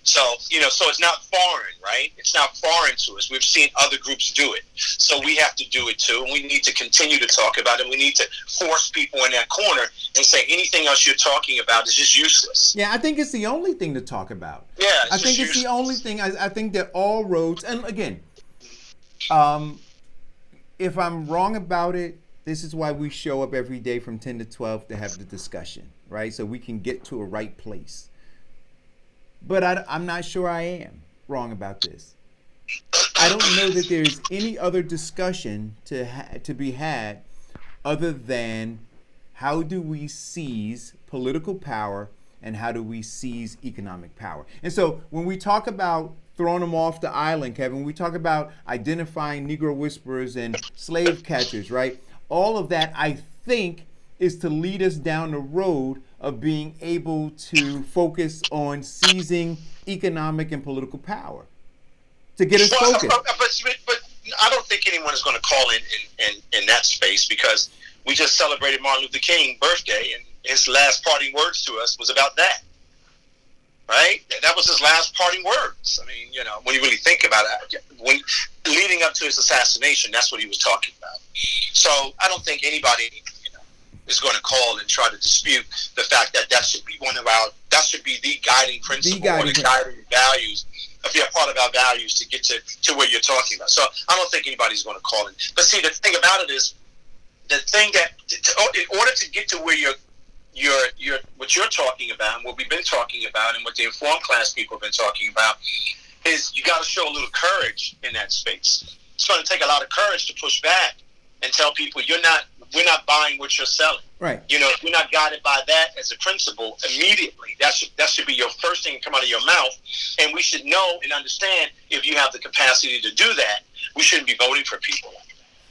So, so it's not foreign, right? It's not foreign to us. We've seen other groups do it. So we have to do it too. And we need to continue to talk about it. We need to force people in that corner and say anything else you're talking about is just useless. Yeah, I think it's the only thing to talk about. Yeah, I think it's the only thing. I think that all roads, and again, if I'm wrong about it, this is why we show up every day from 10 to 12 to have the discussion, right? So we can get to a right place. But I'm not sure I am wrong about this. I don't know that there's any other discussion to be had other than how do we seize political power and how do we seize economic power. And so when we talk about throwing them off the island, Kevin, when we talk about identifying Negro whisperers and slave catchers, right? All of that, I think, is to lead us down the road of being able to focus on seizing economic and political power to get us focused. But I don't think anyone is going to call in that space, because we just celebrated Martin Luther King's birthday, and his last parting words to us was about that. Right? That was his last parting words. I mean, when you really think about it, leading up to his assassination, that's what he was talking about. So I don't think anybody is going to call and try to dispute the fact that should be that should be the guiding principle, or the guiding values, be a part of our values to get to where you're talking about. So I don't think anybody's going to call in. But see, the thing about it is, the thing that in order to get to where what you're talking about, and what we've been talking about, and what the informed class people have been talking about, is you got to show a little courage in that space. It's going to take a lot of courage to push back and tell people we're not buying what you're selling. Right. You know, if you're not guided by that as a principle immediately, that should be your first thing to come out of your mouth. And we should know and understand if you have the capacity to do that, we shouldn't be voting for people.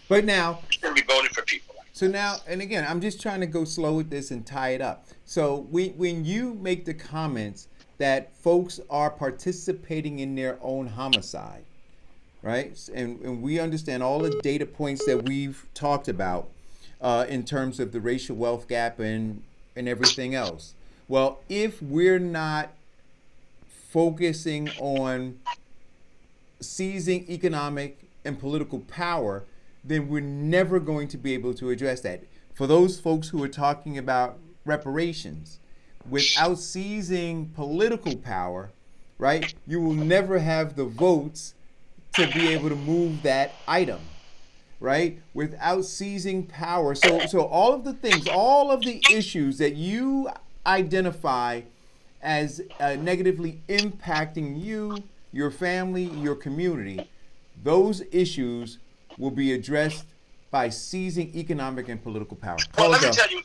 But now, we shouldn't be voting for people. So now, and again, I'm just trying to go slow with this and tie it up. So when you make the comments that folks are participating in their own homicide, right? And we understand all the data points that we've talked about in terms of the racial wealth gap and everything else. Well, if we're not focusing on seizing economic and political power, then we're never going to be able to address that. For those folks who are talking about reparations, without seizing political power, right, you will never have the votes to be able to move that item, right? Without seizing power. So all of the things, all of the issues that you identify as negatively impacting you, your family, your community, those issues will be addressed by seizing economic and political power. Well, let me tell you.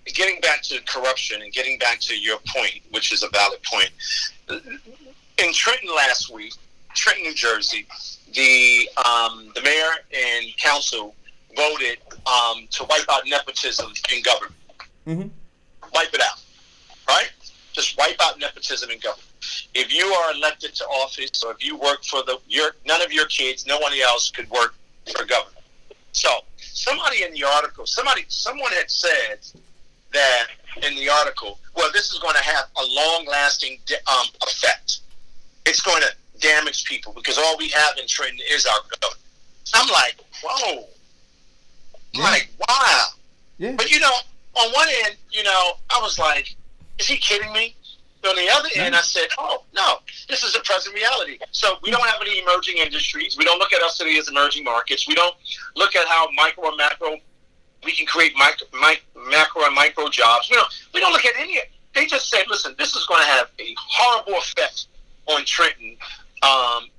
Getting back to corruption and getting back to your point, which is a valid point. In Trenton last week, Trenton, New Jersey, the mayor and council voted to wipe out nepotism in government. Mm-hmm. Wipe it out, right? Just wipe out nepotism in government. If you are elected to office, or if you work for none of your kids, no one else could work for government. So somebody in the article, someone had said that in the article, well, this is going to have a long-lasting effect. It's going to damage people because all we have in Trenton is our government. I'm like, whoa. I'm like, wow. Yeah. But, on one end, I was like, is he kidding me? On the other end, I said, oh, no, this is a present reality. So we don't have any emerging industries. We don't look at our city as emerging markets. We don't look at how micro and macro, we can create macro and micro jobs. We don't look at any of it. They just said, listen, this is going to have a horrible effect on Trenton,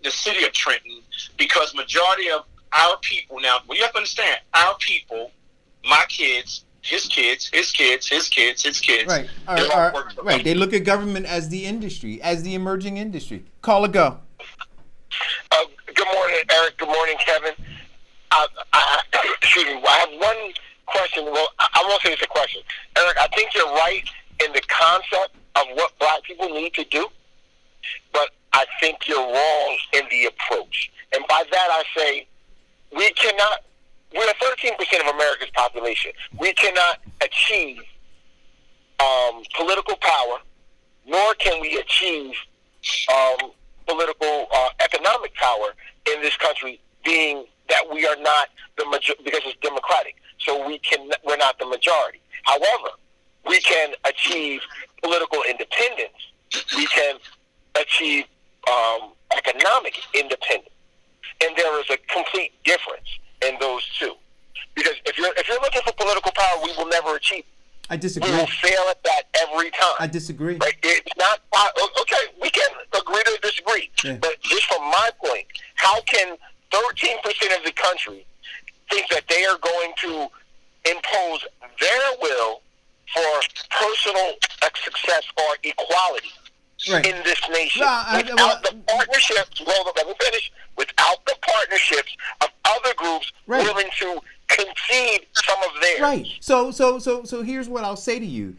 the city of Trenton, because majority of our people, now, you have to understand, our people, my kids, his kids, his kids, his kids, his kids. Right. Right. They look at government as the industry, as the emerging industry. Call or go. Good morning, Eric. Good morning, Kevin. Excuse me. I have one question. Well, I won't say it's a question. Eric, I think you're right in the concept of what black people need to do, but I think you're wrong in the approach. And by that I say we're 13% of America's population. We cannot achieve political power, nor can we achieve political economic power in this country, being that we are not the majority, because it's democratic. So we're not the majority. However, we can achieve political independence. We can achieve economic independence, and there is a complete difference in those two. Because if you're looking for political power, we will never achieve it. I disagree. We will fail at that every time. I disagree. Right? It's not okay. We can agree to disagree, but just from my point, how can 13% of the country think that they are going to impose their will for personal success or equality in this nation without the partnerships? Well, let me finish. Without the partnerships of other groups willing to concede some of theirs. Right. So here's what I'll say to you.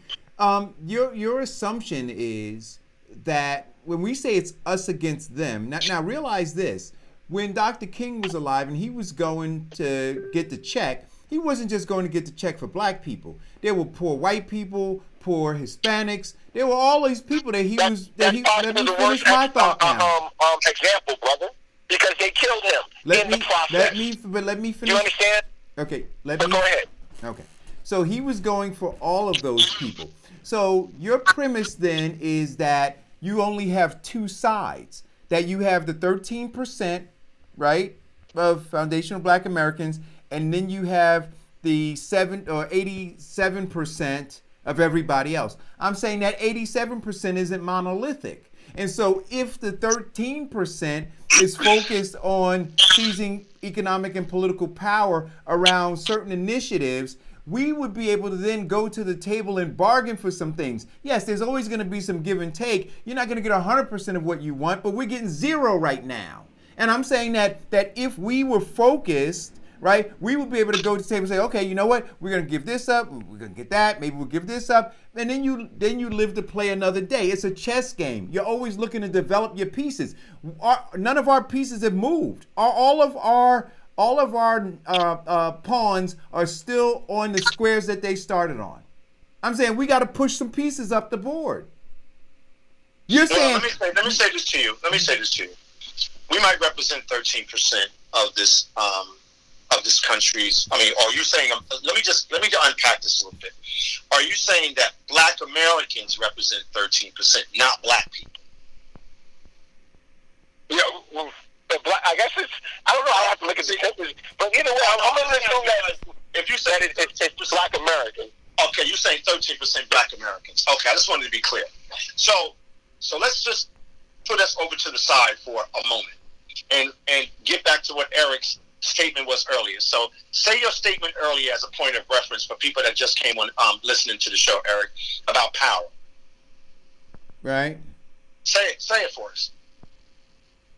Your assumption is that when we say it's us against them, now realize this. When Dr. King was alive and he was going to get the check, he wasn't just going to get the check for black people. There were poor white people, poor Hispanics. There were all these people that he was. Let me finish my thought now. Example, brother, because they killed him in the process. Let me finish. You understand? Okay. Go ahead. Okay. So he was going for all of those people. So your premise then is that you only have two sides. That you have the 13%, right, of foundational black Americans, and then you have the 87% of everybody else. I'm saying that 87% isn't monolithic. And so if the 13% is focused on seizing economic and political power around certain initiatives, we would be able to then go to the table and bargain for some things. Yes, there's always going to be some give and take. You're not going to get 100% of what you want, but we're getting 0 right now. And I'm saying that if we were focused, right, we would be able to go to the table and say, okay, you know what, we're going to give this up, we're going to get that, maybe we'll give this up, and then you live to play another day. It's a chess game. You're always looking to develop your pieces. None of our pieces have moved. All of our pawns are still on the squares that they started on. I'm saying we got to push some pieces up the board. You're saying. Let me say this to you. We might represent 13% of this country's. I mean, are you saying? Let me unpack this a little bit. Are you saying that Black Americans represent 13%, not Black people? Yeah. Well, I guess it's. I don't know. I have to look at the census, but either way, I'm going to assume that if you said it's Black Americans. Okay, you're saying 13% Black Americans. Okay, I just wanted to be clear. So let's just put us over to the side for a moment and get back to what Eric's statement was earlier. So say your statement earlier as a point of reference for people that just came on listening to the show, Eric, about power. Right. Say it for us.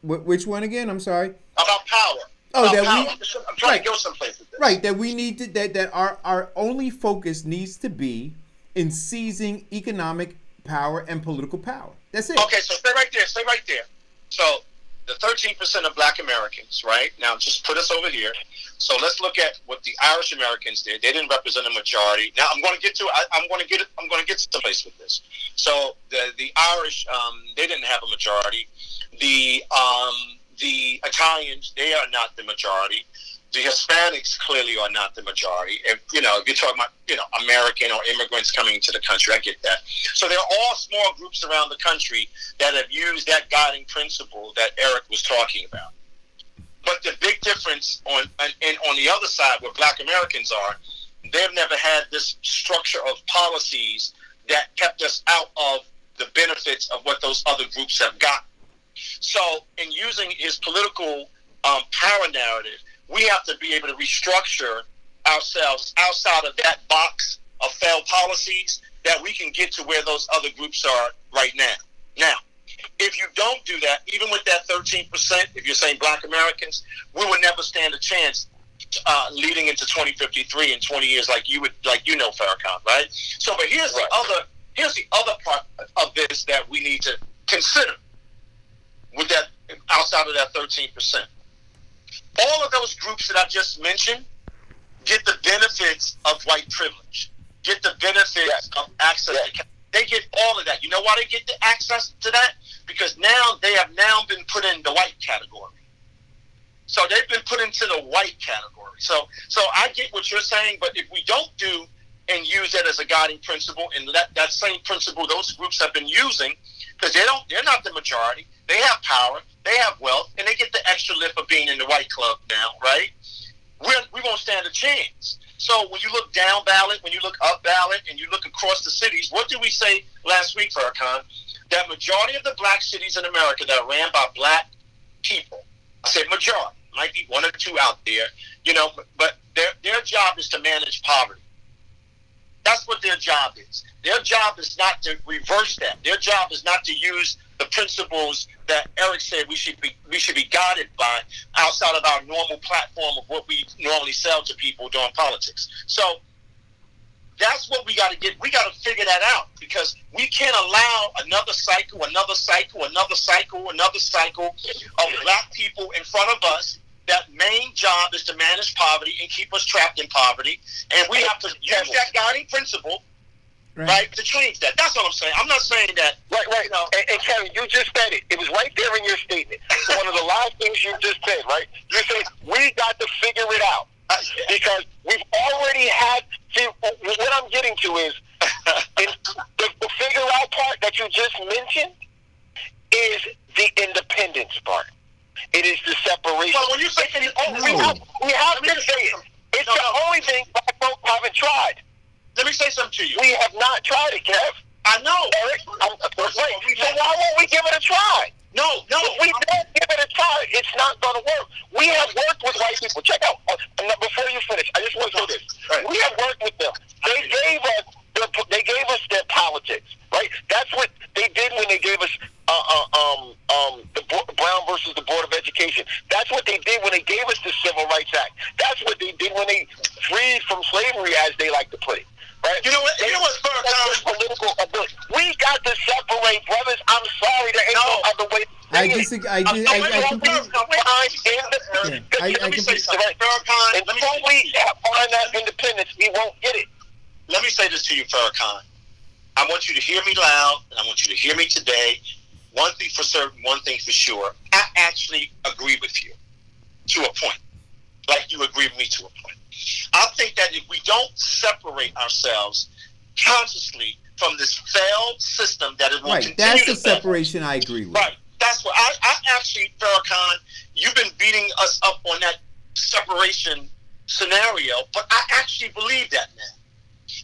Which one again? I'm sorry. About power. Oh, about that power. we. I'm trying to go someplace with this. Right. That we need to. That our only focus needs to be in seizing economic power and political power. That's it. Okay. So stay right there. So the 13% of Black Americans, right? Now just put us over here. So let's look at what the Irish Americans did. They didn't represent a majority. Now I'm going to get someplace with this. So the Irish, they didn't have a majority. The Italians, they are not the majority. The Hispanics clearly are not the majority. If you're talking about, American or immigrants coming into the country, I get that. So there are all small groups around the country that have used that guiding principle that Eric was talking about. But the big difference on the other side, where Black Americans are, they've never had this structure of policies that kept us out of the benefits of what those other groups have got. So in using his political power narrative, we have to be able to restructure ourselves outside of that box of failed policies that we can get to where those other groups are right now. Now, if you don't do that, even with that 13%, if you're saying Black Americans, we would never stand a chance leading into 2053 in 20 years, like Farrakhan, right? So, but here's the other part of this that we need to consider. With that, outside of that 13%, all of those groups that I just mentioned get the benefits of white privilege, get the benefits of access to. They get all of that. You know why they get the access to that? Because now they have been put in the white category. So they've been put into the white category. So I get what you're saying, but if we don't do and use that as a guiding principle, and that same principle those groups have been using, because they're not the majority. They have power, they have wealth, and they get the extra lift of being in the white club now, right? We won't stand a chance. So when you look down ballot, when you look up ballot, and you look across the cities, what did we say last week, Farrakhan? That majority of the Black cities in America that are ran by Black people, I said majority, might be one or two out there, but their job is to manage poverty. That's what their job is. Their job is not to reverse that. Their job is not to use the principles that Eric said we should be guided by outside of our normal platform of what we normally sell to people during politics. So that's what we got to get. We got to figure that out, because we can't allow another cycle of Black people in front of us. That main job is to manage poverty and keep us trapped in poverty, and we have to use that guiding principle, right, to change that. That's what I'm saying. I'm not saying that. Right. And Kevin, you just said it. It was right there in your statement. So one of the last things you just said, right? You said we got to figure it out, because we've already had. See, what I'm getting to is the figure out part that you just mentioned is the independence part. It is the separation. Well, when you say we have to say it. It's the only thing Black folks haven't tried. Let me say something to you. We have not tried it, Kev. I know. Eric, so why won't we give it a try? No. If we don't give it a try, it's not going to work. We have worked with white people. Check out, before you finish, I just want to say this. Right. We have worked with them. They gave us their politics, right? That's what they did when they gave us the Brown versus the Board of Education. That's what they did when they gave us the Civil Rights Act. That's what they did when they freed from slavery, as they like to put it. Right? You know what? Political ability. We got to separate, brothers. I'm sorry, there ain't no other way. I disagree. I completely. Let me say something. Until we find that independence, we won't get it. Let me say this to you, Farrakhan. I want you to hear me loud, and I want you to hear me today. One thing for certain, one thing for sure. I actually agree with you to a point, like you agree with me to a point. I think that if we don't separate ourselves consciously from this failed system that it will continue that's the to fail. separation I agree with. Right. That's what I actually, Farrakhan, you've been beating us up on that separation scenario, but I actually believe that now.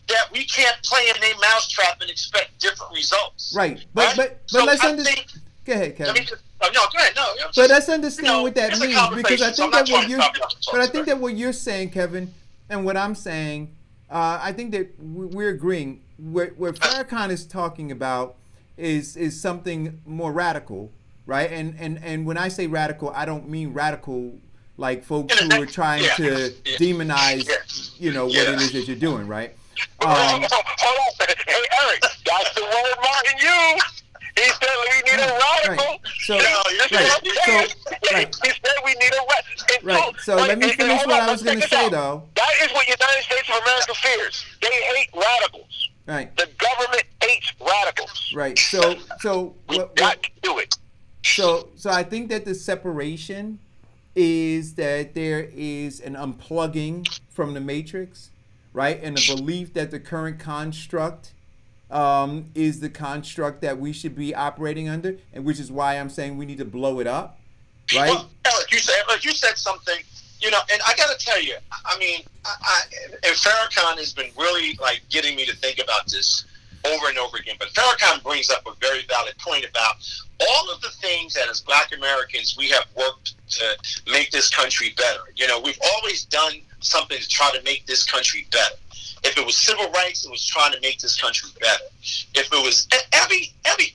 That we can't play in a mousetrap and expect different results. Right. But So let's I understand. think- Go ahead, Kevin. No, go ahead. No, But let's understand what that it's a means, because I conversation, so think I'm not that what trying to you're, stop you from talking, but I think right? that what you're saying, Kevin, and what I'm saying, I think that we're agreeing. What Farrakhan is talking about is something more radical, right? And when I say radical, I don't mean radical like folks who are trying to demonize, what it is that you're doing, right? Hold on. Hey, Eric, that's the word Martin used. He said we need a radical. Right. So, He said we need a radical. Right. So let me finish what I was going to say, though. That is what United States of America fears. They hate radicals. Right. The government hates radicals. Right. So We got to do it. So I think that the separation is that there is an unplugging from the matrix, right? And a belief that the current construct is the construct that we should be operating under, and which is why I'm saying we need to blow it up, right? Well, Eric, you said something, and I got to tell you, I mean, and Farrakhan has been really like getting me to think about this over and over again. But Farrakhan brings up a very valid point about all of the things that as Black Americans we have worked to make this country better. We've always done something to try to make this country better. If it was civil rights, it was trying to make this country better. If it was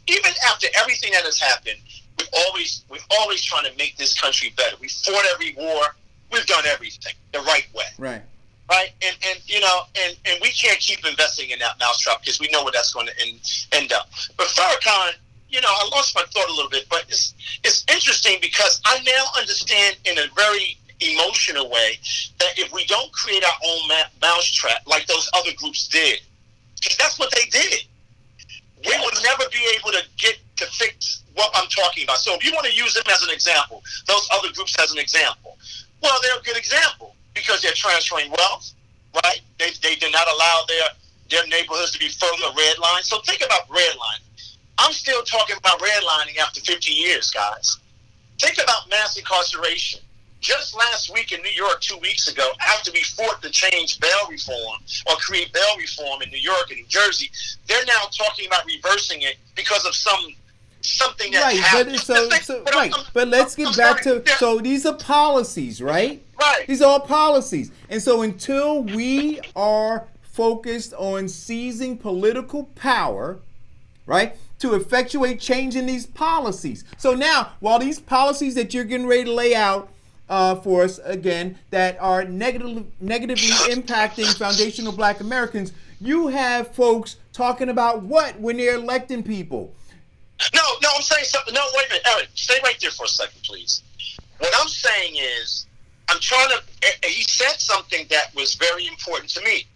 even after everything that has happened, we're always trying to make this country better. We fought every war. We've done everything the right way. Right. Right. And we can't keep investing in that mousetrap because we know where that's going to end up. But Farrakhan, I lost my thought a little bit, but it's interesting because I now understand in a very emotional way that if we don't create our own mousetrap like those other groups did, because that's what they did, we will never be able to get to fix what I'm talking about. So if you want to use them as an example, those other groups as an example, well, they're a good example because they're transferring wealth, right? They did not allow their neighborhoods to be further redlined. So think about redlining. I'm still talking about redlining after 50 years, guys. Think about mass incarceration. Just last week in New York, 2 weeks ago, after we fought to change bail reform or create bail reform in New York and New Jersey, they're now talking about reversing it because of something that happened. But let's get back to, so these are policies, right? Right. These are all policies. And so until we are focused on seizing political power, right, to effectuate change in these policies. So now, while these policies that you're getting ready to lay out for us again that are negatively impacting foundational Black Americans, you have folks talking about what when they're electing people? No, I'm saying something. No, wait a minute, Eric, stay right there for a second, please. What I'm saying is, he said something that was very important to me,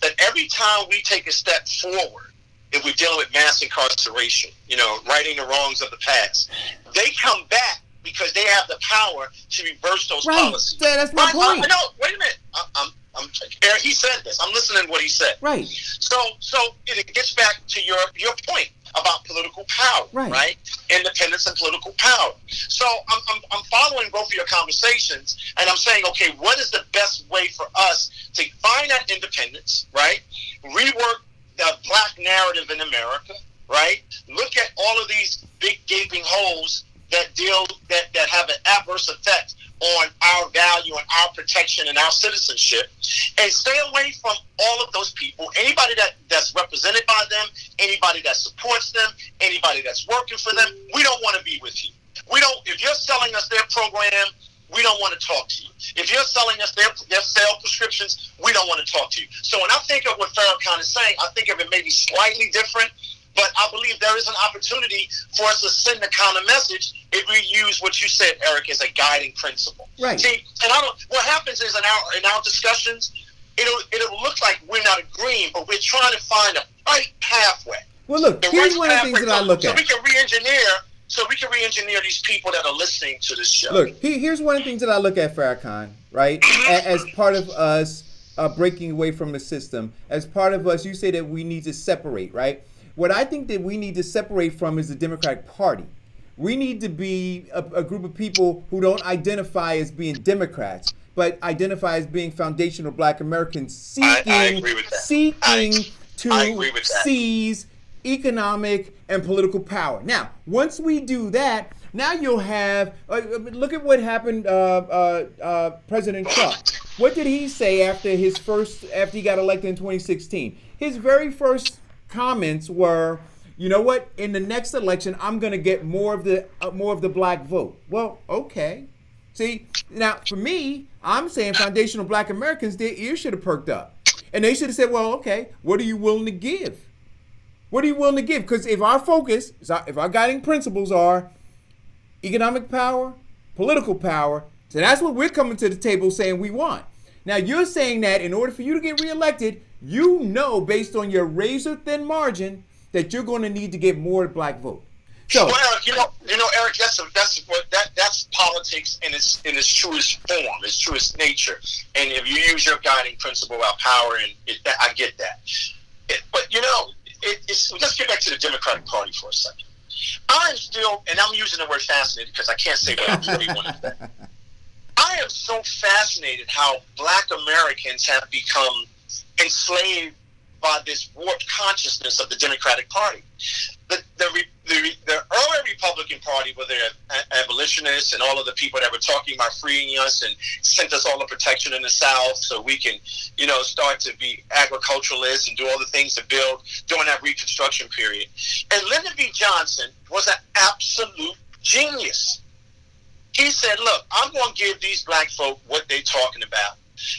that every time we take a step forward, if we're dealing with mass incarceration, righting the wrongs of the past, they come back because they have the power to reverse those policies. Yeah, that's my point. No, wait a minute. Eric, he said this. I'm listening to what he said. Right. So it gets back to your point about political power, right? Independence and political power. So I'm following both of your conversations, and I'm saying, okay, what is the best way for us to find that independence, right? Rework the Black narrative in America, right? Look at all of these big polls that have an adverse effect on our value and our protection and our citizenship, and stay away from all of those people. Anybody that's represented by them, anybody that supports them, anybody that's working for them, we don't want to be with you. If you're selling us their program, we don't want to talk to you. If you're selling us their sale prescriptions, we don't want to talk to you. So when I think of what Farrakhan is saying, I think of it maybe slightly different, but I believe there is an opportunity for us to send the kind of message if we use what you said, Eric, as a guiding principle. Right. See, and what happens is in our discussions, it'll look like we're not agreeing, but we're trying to find a right pathway. Well, look, here's one of the things that I look at. So we can re-engineer these people that are listening to this show. Look, here's one of the things that I look at, Farrakhan, right? As part of us breaking away from the system, as part of us, you say that we need to separate, right? What I think that we need to separate from is the Democratic Party. We need to be a group of people who don't identify as being Democrats, but identify as being foundational Black Americans seeking to seize economic and political power. Now, once we do that, now you'll have, look at what happened, President Trump. What did he say after he got elected in 2016? His very first comments were, you know what, in the next election, I'm going to get more of the Black vote. Well, okay. See, now for me, I'm saying foundational Black Americans, their ears should have perked up. And they should have said, well, okay, what are you willing to give? What are you willing to give? Because if our focus, if our guiding principles are economic power, political power, so that's what we're coming to the table saying we want. Now, you're saying that in order for you to get reelected, you know, based on your razor-thin margin, that you're going to need to get more Black vote. So, well, Eric, you know, Eric, that's politics in its truest form, its truest nature. And if you use your guiding principle about power, I get that. But you know, let's get back to the Democratic Party for a second. I'm still, and I'm using the word fascinated because I can't say what I really want to say. I am so fascinated how Black Americans have become enslaved by this warped consciousness of the Democratic Party. The early Republican Party, where they're abolitionists and all of the people that were talking about freeing us and sent us all the protection in the South so we can, you know, start to be agriculturalists and do all the things to build during that Reconstruction period. And Lyndon B. Johnson was an absolute genius. He said, look, I'm going to give these Black folk what they're talking about.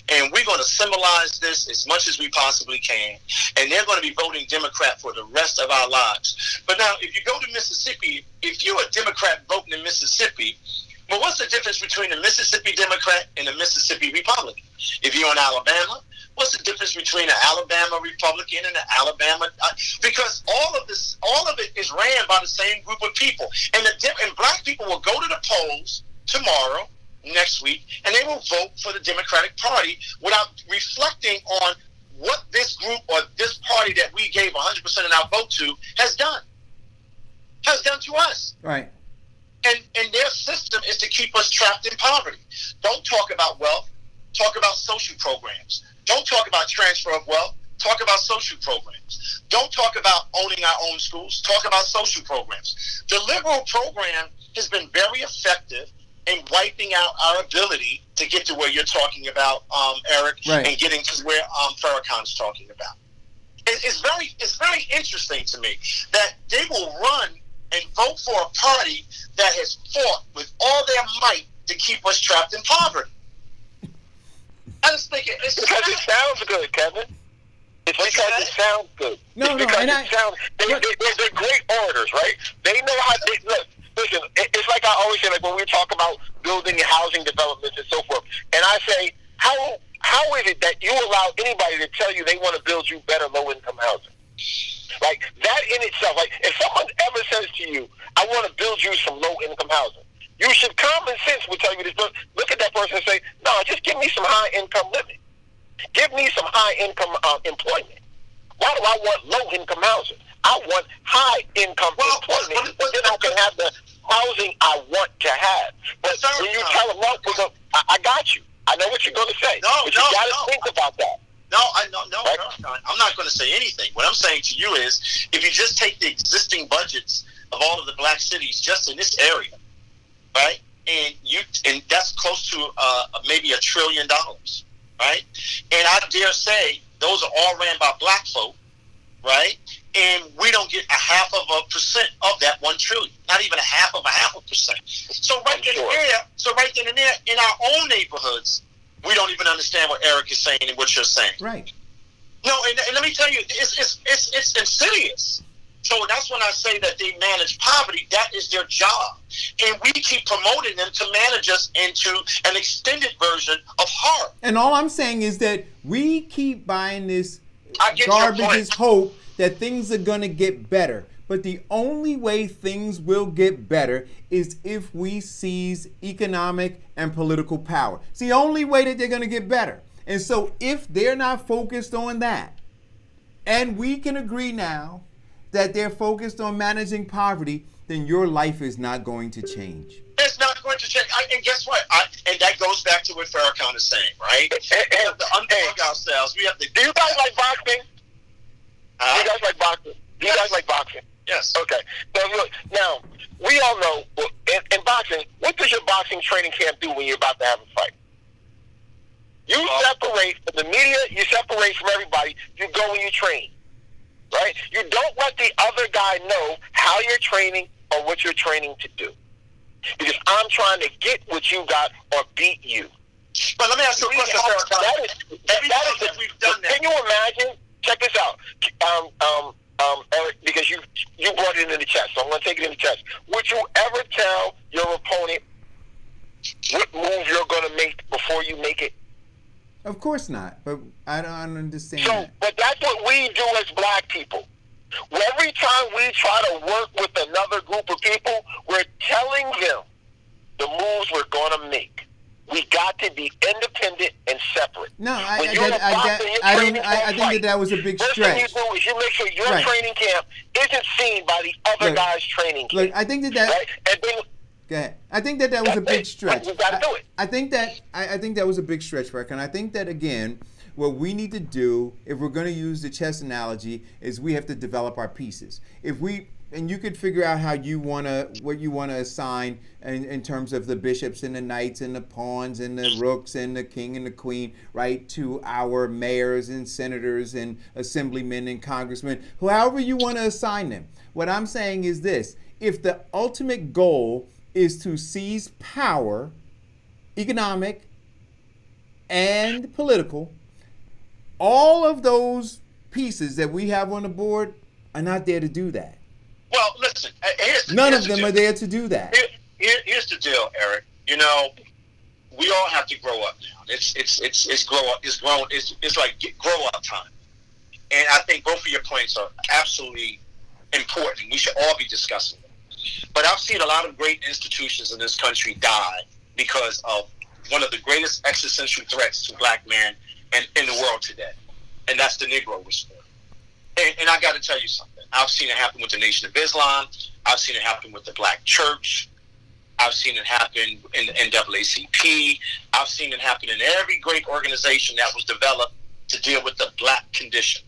And we're going to symbolize this as much as we possibly can. And they're going to be voting Democrat for the rest of our lives. But now, if you go to Mississippi, if you're a Democrat voting in Mississippi, well, what's the difference between a Mississippi Democrat and a Mississippi Republican? If you're in Alabama, what's the difference between an Alabama Republican and an Alabama? Because all of it is ran by the same group of people. And Black people will go to the polls tomorrow, next week, and they will vote for the Democratic Party without reflecting on what this group or this party that we gave 100% of our vote to has done to us. Right. And their system is to keep us trapped in poverty. Don't talk about wealth. Talk about social programs. Don't talk about transfer of wealth. Talk about social programs. Don't talk about owning our own schools. Talk about social programs. The liberal program has been very effective in wiping out our ability to get to where you're talking about, Eric, right, and getting to where Farrakhan is talking about. It's very interesting to me that they will run and vote for a party that has fought with all their might to keep us trapped in poverty. I just think it's because it sounds good, Kevin. It's because it sounds good. They're great orators, right? They know how they look. Listen, it's like I always say, like when we talk about building housing developments and so forth, and I say, how is it that you allow anybody to tell you they want to build you better low-income housing? Like, that in itself, like, if someone ever says to you, I want to build you some low-income housing, you should, common sense would tell you this, look at that person and say, no, just give me some high-income living. Give me some high-income employment. Why do I want low-income housing? I want high-income employment, but then I can have the housing I want to have. But when you tell them, no, I got you. I know what you're going to say, but you got to think about that. No, I'm I'm not going to say anything. What I'm saying to you is, if you just take the existing budgets of all of the black cities just in this area, right, and that's close to maybe $1 trillion, right? And I dare say those are all ran by black folk, right? And we don't get 0.5% of that 1 trillion, not even 0.5%. So right then and there, in our own neighborhoods, we don't even understand what Eric is saying and what you're saying. Right. No, and let me tell you, it's insidious. So that's when I say that they manage poverty. That is their job. And we keep promoting them to manage us into an extended version of horror. And all I'm saying is that we keep buying this your garbage's point. hope that things are going to get better. But the only way things will get better is if we seize economic and political power. It's the only way that they're going to get better. And so if they're not focused on that, and we can agree now that they're focused on managing poverty, then your life is not going to change. It's not going to change. And guess what? And that goes back to what Farrakhan is saying, right? We have to unplug ourselves. We have to. Do you guys like boxing? Do you guys like boxing? Do you guys like boxing? Yes. Okay. Now, we all know, in boxing, what does your boxing training camp do when you're about to have a fight? You separate from the media, you separate from everybody, you go and you train. Right? You don't let the other guy know how you're training or what you're training to do. Because I'm trying to get what you got or beat you. But let me ask you a question, Farrakhan. That is we've done that. Can you imagine? Check this out. Eric, because you brought it in the chest, so I'm going to take it in the chest. Would you ever tell your opponent what move you're going to make before you make it? Of course not, but I don't understand So, that. but that's what we do as black people. Every time we try to work with another group of people, we're telling them the moves we're going to make. We got to be independent and separate. No, I think that was a big First stretch. thing you do is you make sure your Right. training camp isn't seen by the other guy's training camp. Look, I think that. Right? And then, Go ahead. I think that was a big stretch. You got to do it. I think that was a big stretch, Rick, and I think that again, what we need to do, if we're going to use the chess analogy, is we have to develop our pieces. And you could figure out what you want to assign in terms of the bishops and the knights and the pawns and the rooks and the king and the queen, right, to our mayors and senators and assemblymen and congressmen, however you want to assign them. What I'm saying is this: if the ultimate goal is to seize power, economic and political, all of those pieces that we have on the board are not there to do that. Well, listen. None of them are there to do that. Here's the deal, Eric. You know, we all have to grow up now. It's grow up. It's like grow up time. And I think both of your points are absolutely important. We should all be discussing them. But I've seen a lot of great institutions in this country die because of one of the greatest existential threats to black man and in the world today, and that's the Negro whisperer. And I got to tell you something. I've seen it happen with the Nation of Islam. I've seen it happen with the Black Church. I've seen it happen in the NAACP. I've seen it happen in every great organization that was developed to deal with the black condition.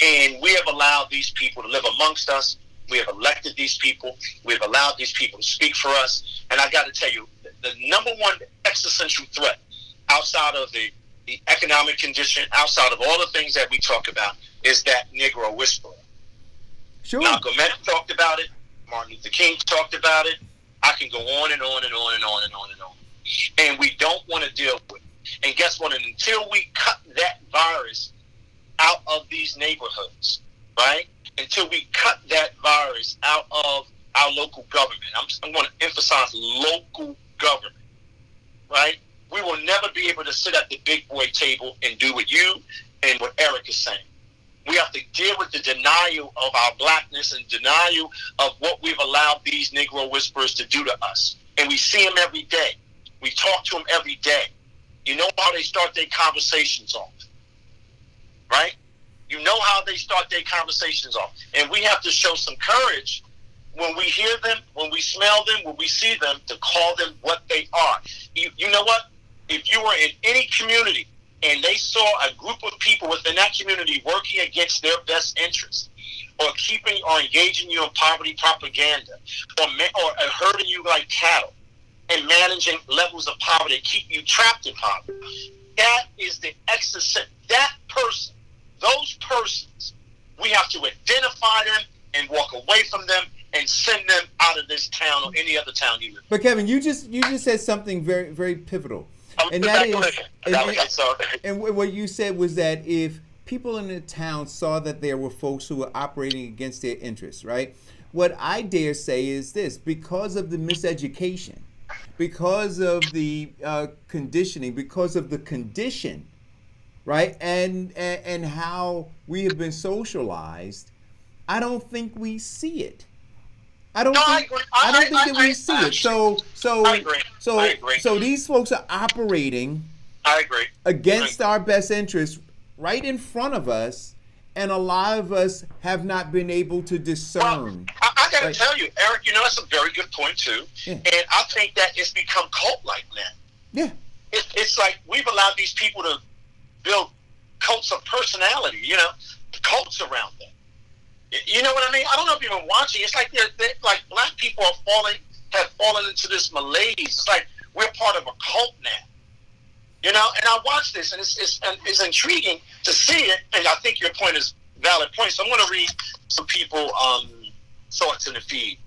And we have allowed these people to live amongst us. We have elected these people. We have allowed these people to speak for us. And I got to tell you, the number one existential threat outside of the economic condition, outside of all the things that we talk about, is that Negro whisperer. Sure. Malcolm X talked about it. Martin Luther King talked about it. I can go on and on and on and on and on and on. And we don't want to deal with it. And guess what? And until we cut that virus out of these neighborhoods, right? Until we cut that virus out of our local government. I'm going to emphasize local government, right? We will never be able to sit at the big boy table and do what you and what Eric is saying. We have to deal with the denial of our blackness and denial of what we've allowed these Negro whisperers to do to us. And we see them every day. We talk to them every day. You know how they start their conversations off, right? You know how they start their conversations off. And we have to show some courage when we hear them, when we smell them, when we see them, to call them what they are. You know what? If you were in any community and they saw a group of people within that community working against their best interests, or keeping or engaging you in poverty propaganda, or herding you like cattle, and managing levels of poverty, keep you trapped in poverty. That is the exorcism. That person, those persons, we have to identify them and walk away from them and send them out of this town or any other town you live in. But Kevin, you just said something very, very pivotal. And that is, and what you said was that if people in the town saw that there were folks who were operating against their interests, right? What I dare say is this: because of the miseducation, because of the conditioning, because of the condition, right, and how we have been socialized, I don't think we see it. I don't think that we see it. So these folks are operating. I agree. Against our best interests, right in front of us, and a lot of us have not been able to discern. Well, I got to tell you, Eric. That's a very good point too. Yeah. And I think that it's become cult-like now. Yeah. It's like we've allowed these people to build cults of personality. Cults around them. You know what I mean? I don't know if you've been watching. It's like they're like black people have fallen into this malaise. It's like we're part of a cult now. And I watch this, and it's intriguing to see it. And I think your point is valid point. So I'm going to read some people thoughts in the feed.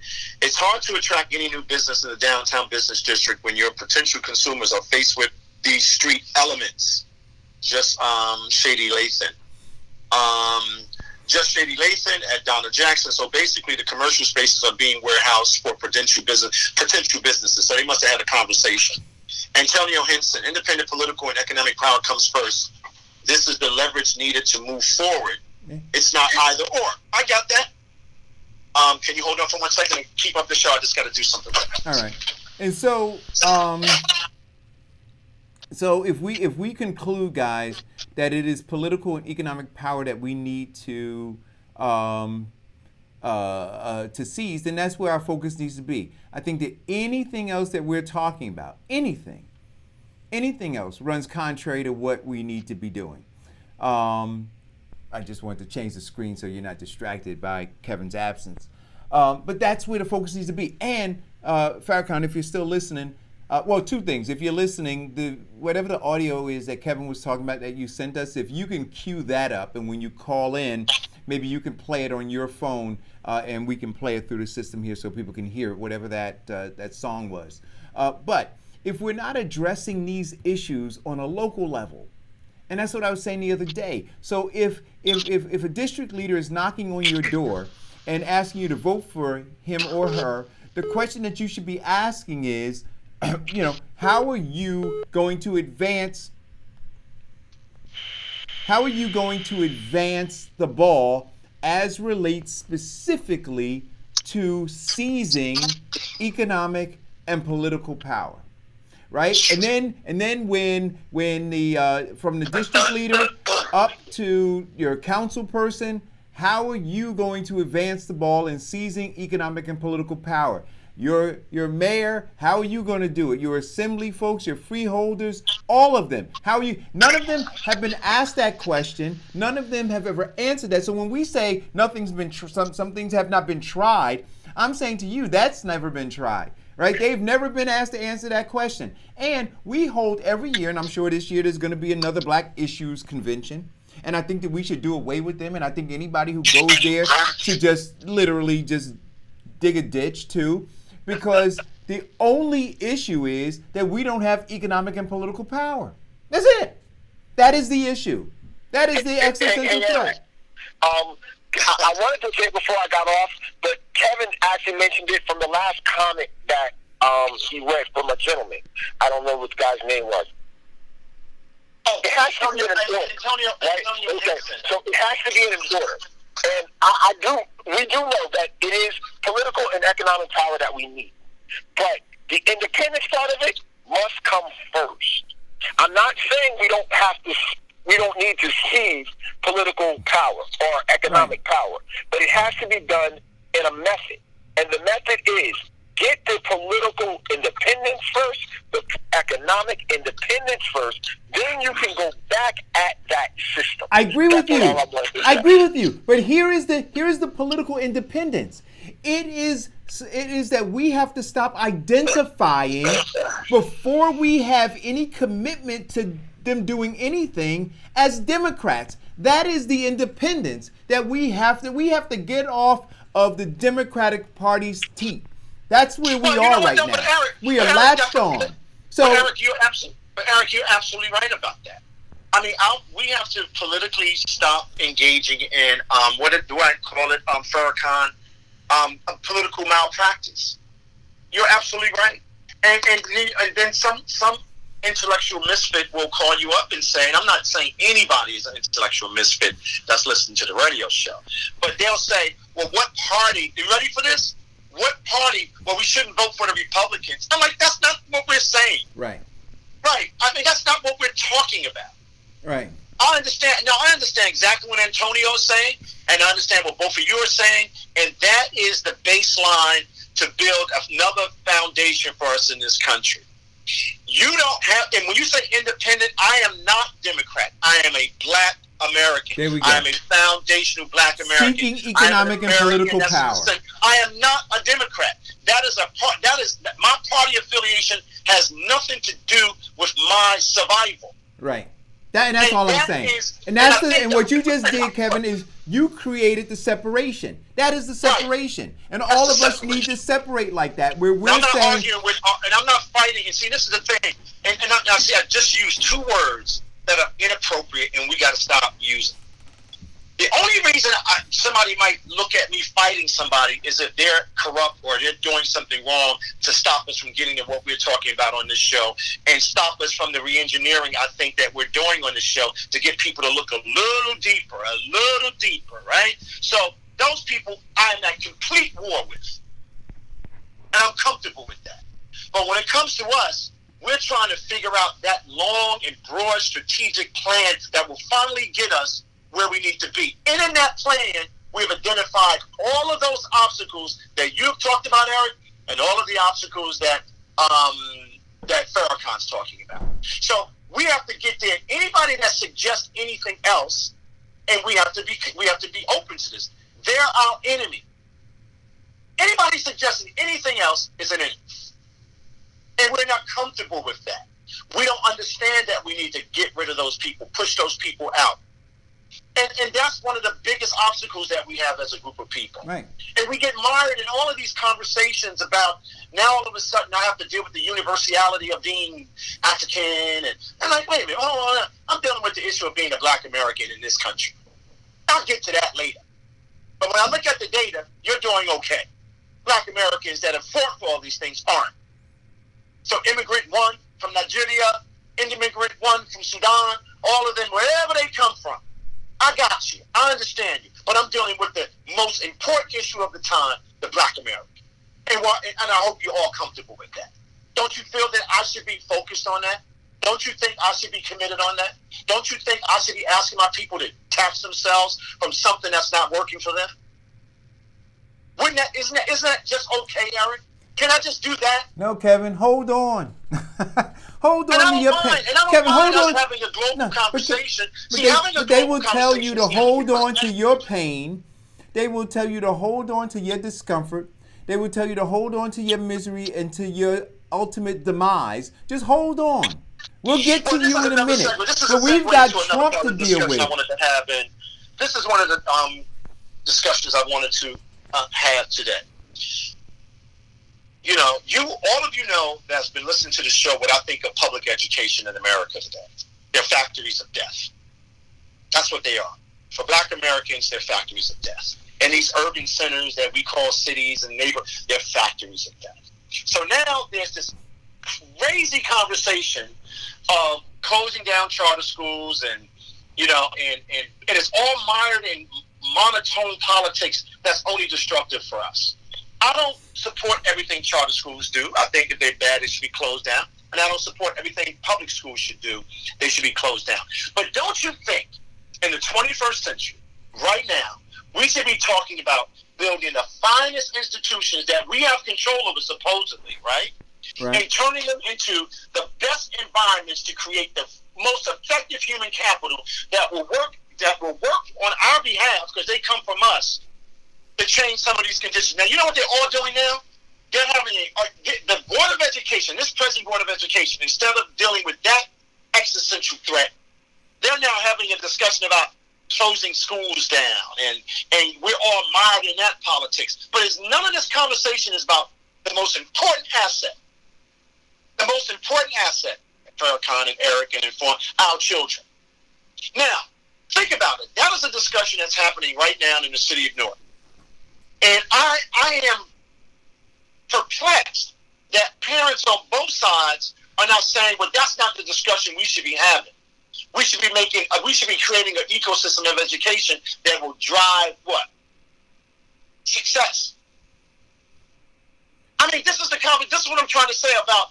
It's hard to attract any new business in the downtown business district when your potential consumers are faced with these street elements. Just Shady Lathan. Just Shady Lathan at Donna Jackson. So basically, the commercial spaces are being warehoused for potential businesses. So they must have had a conversation. Antonio Henson, independent political and economic power comes first. This is the leverage needed to move forward. It's not either or. I got that. Can you hold on for 1 second and keep up the show? I just got to do something. All right. And so, so if we conclude, guys, that it is political and economic power that we need to seize, then that's where our focus needs to be. I think that anything else that we're talking about, anything else runs contrary to what we need to be doing. I just wanted to change the screen so you're not distracted by Kevin's absence. But that's where the focus needs to be. And Farrakhan, if you're still listening, well, two things. If you're listening, whatever the audio is that Kevin was talking about that you sent us, if you can cue that up, and when you call in, maybe you can play it on your phone, and we can play it through the system here so people can hear it, whatever that song was. But if we're not addressing these issues on a local level, and that's what I was saying the other day. So if a district leader is knocking on your door and asking you to vote for him or her, the question that you should be asking is, how are you going to advance the ball as relates specifically to seizing economic and political power, right? And then when the from the district leader up to your council person, how are you going to advance the ball in seizing economic and political power? Your mayor, how are you going to do it? Your assembly folks, your freeholders, all of them. How are you? None of them have been asked that question. None of them have ever answered that. So when we say nothing's been, some things have not been tried, I'm saying to you, that's never been tried, right? They've never been asked to answer that question. And we hold every year, and I'm sure this year there's going to be another Black Issues Convention. And I think that we should do away with them. And I think anybody who goes there should just literally just dig a ditch too. Because the only issue is that we don't have economic and political power. That's it. That is the issue. That is the existential threat. I wanted to say before I got off, but Kevin actually mentioned it from the last comment that he read from a gentleman. I don't know what the guy's name was. It has to be an order, right? Okay. So it has to be an order. And we do know that it is political and economic power that we need. But the independence part of it must come first. I'm not saying we don't need to seize political power or economic power, but it has to be done in a method. And the method is get the political independence first, economic independence first. Then you can go back at that system. I agree with you. That's all I'm going to I say. agree with you. But here is the political independence. It is that we have to stop identifying before we have any commitment to them doing anything as Democrats. That is the independence that we have to get off of the Democratic Party's teeth. That's where we are right now. We are latched on. So, Eric, you're absolutely right about that. I mean, we have to politically stop engaging in what do I call it, Farrakhan, political malpractice. You're absolutely right. And then some intellectual misfit will call you up and say, and I'm not saying anybody is an intellectual misfit that's listening to the radio show, but they'll say, well, what party, you ready for this? What party, well, we shouldn't vote for the Republicans. I'm like, that's not what we're saying. Right. Right. I mean, that's not what we're talking about. Right. I understand exactly what Antonio's saying, and I understand what both of you are saying, and that is the baseline to build another foundation for us in this country. You don't have, and when you say independent, I am not Democrat. I am a black American. There we go. I am a foundational black American. Seeking economic and political power. I am not a Democrat. That is my party affiliation has nothing to do with my survival. Right. That's all I'm saying. And what you just did, Kevin, is you created the separation. That is the separation. Right. And That's all of us need to separate like that. Where we're I'm not saying, arguing with, and I'm not fighting. And see, this is the thing. And I just used two words that are inappropriate, and we got to stop using. The only reason somebody might look at me fighting somebody is if they're corrupt or they're doing something wrong to stop us from getting to what we're talking about on this show and stop us from the re-engineering I think that we're doing on this show to get people to look a little deeper, right? So those people I'm at complete war with. And I'm comfortable with that. But when it comes to us, we're trying to figure out that long and broad strategic plan that will finally get us where we need to be. And in that plan, we've identified all of those obstacles that you've talked about, Eric, and all of the obstacles that Farrakhan's talking about. So we have to get there. Anybody that suggests anything else, and we have to be open to this. They're our enemy. Anybody suggesting anything else is an enemy. And we're not comfortable with that. We don't understand that we need to get rid of those people, push those people out. And that's one of the biggest obstacles that we have as a group of people. Right. And we get mired in all of these conversations about now all of a sudden I have to deal with the universality of being African. And I'm like, wait a minute, hold on. I'm dealing with the issue of being a black American in this country. I'll get to that later. But when I look at the data, you're doing okay. Black Americans that have fought for all these things aren't. So immigrant one from Nigeria, immigrant one from Sudan, all of them, wherever they come from. I got you. I understand you. But I'm dealing with the most important issue of the time, the black American. And I hope you're all comfortable with that. Don't you feel that I should be focused on that? Don't you think I should be committed on that? Don't you think I should be asking my people to tax themselves from something that's not working for them? Isn't that just okay, Eric? Can I just do that? No, Kevin, hold on. Hold on to your pen. Kevin, hold on. Having a global conversation. But they will tell you to hold on to your pain. They will tell you to hold on to your discomfort. They will tell you to hold on to your misery and to your ultimate demise. Just hold on. We'll get to you in a minute. But we've got Trump to deal with. This is one of the discussions I wanted to have today. You know, all of you know that's been listening to the show what I think of public education in America today. They're factories of death. That's what they are. For black Americans, they're factories of death. And these urban centers that we call cities and neighborhoods, they're factories of death. So now there's this crazy conversation of closing down charter schools and it's all mired in monotone politics that's only destructive for us. I don't support everything charter schools do. I think if they're bad, they should be closed down. And I don't support everything public schools should do. They should be closed down. But don't you think in the 21st century, right now, we should be talking about building the finest institutions that we have control over, supposedly, right? and turning them into the best environments to create the most effective human capital that will work on our behalf, because they come from us, to change some of these conditions. Now, you know what they're all doing now? They're having the Board of Education, this present Board of Education, instead of dealing with that existential threat, they're now having a discussion about closing schools down, and we're all mired in that politics. But none of this conversation is about the most important asset. The most important asset, Farrakhan and Eric and inform our children. Now, think about it. That is a discussion that's happening right now in the city of Newark. And I am perplexed that parents on both sides are not saying, well, that's not the discussion we should be having. We should be creating an ecosystem of education that will drive what? Success. I mean, this is what I'm trying to say about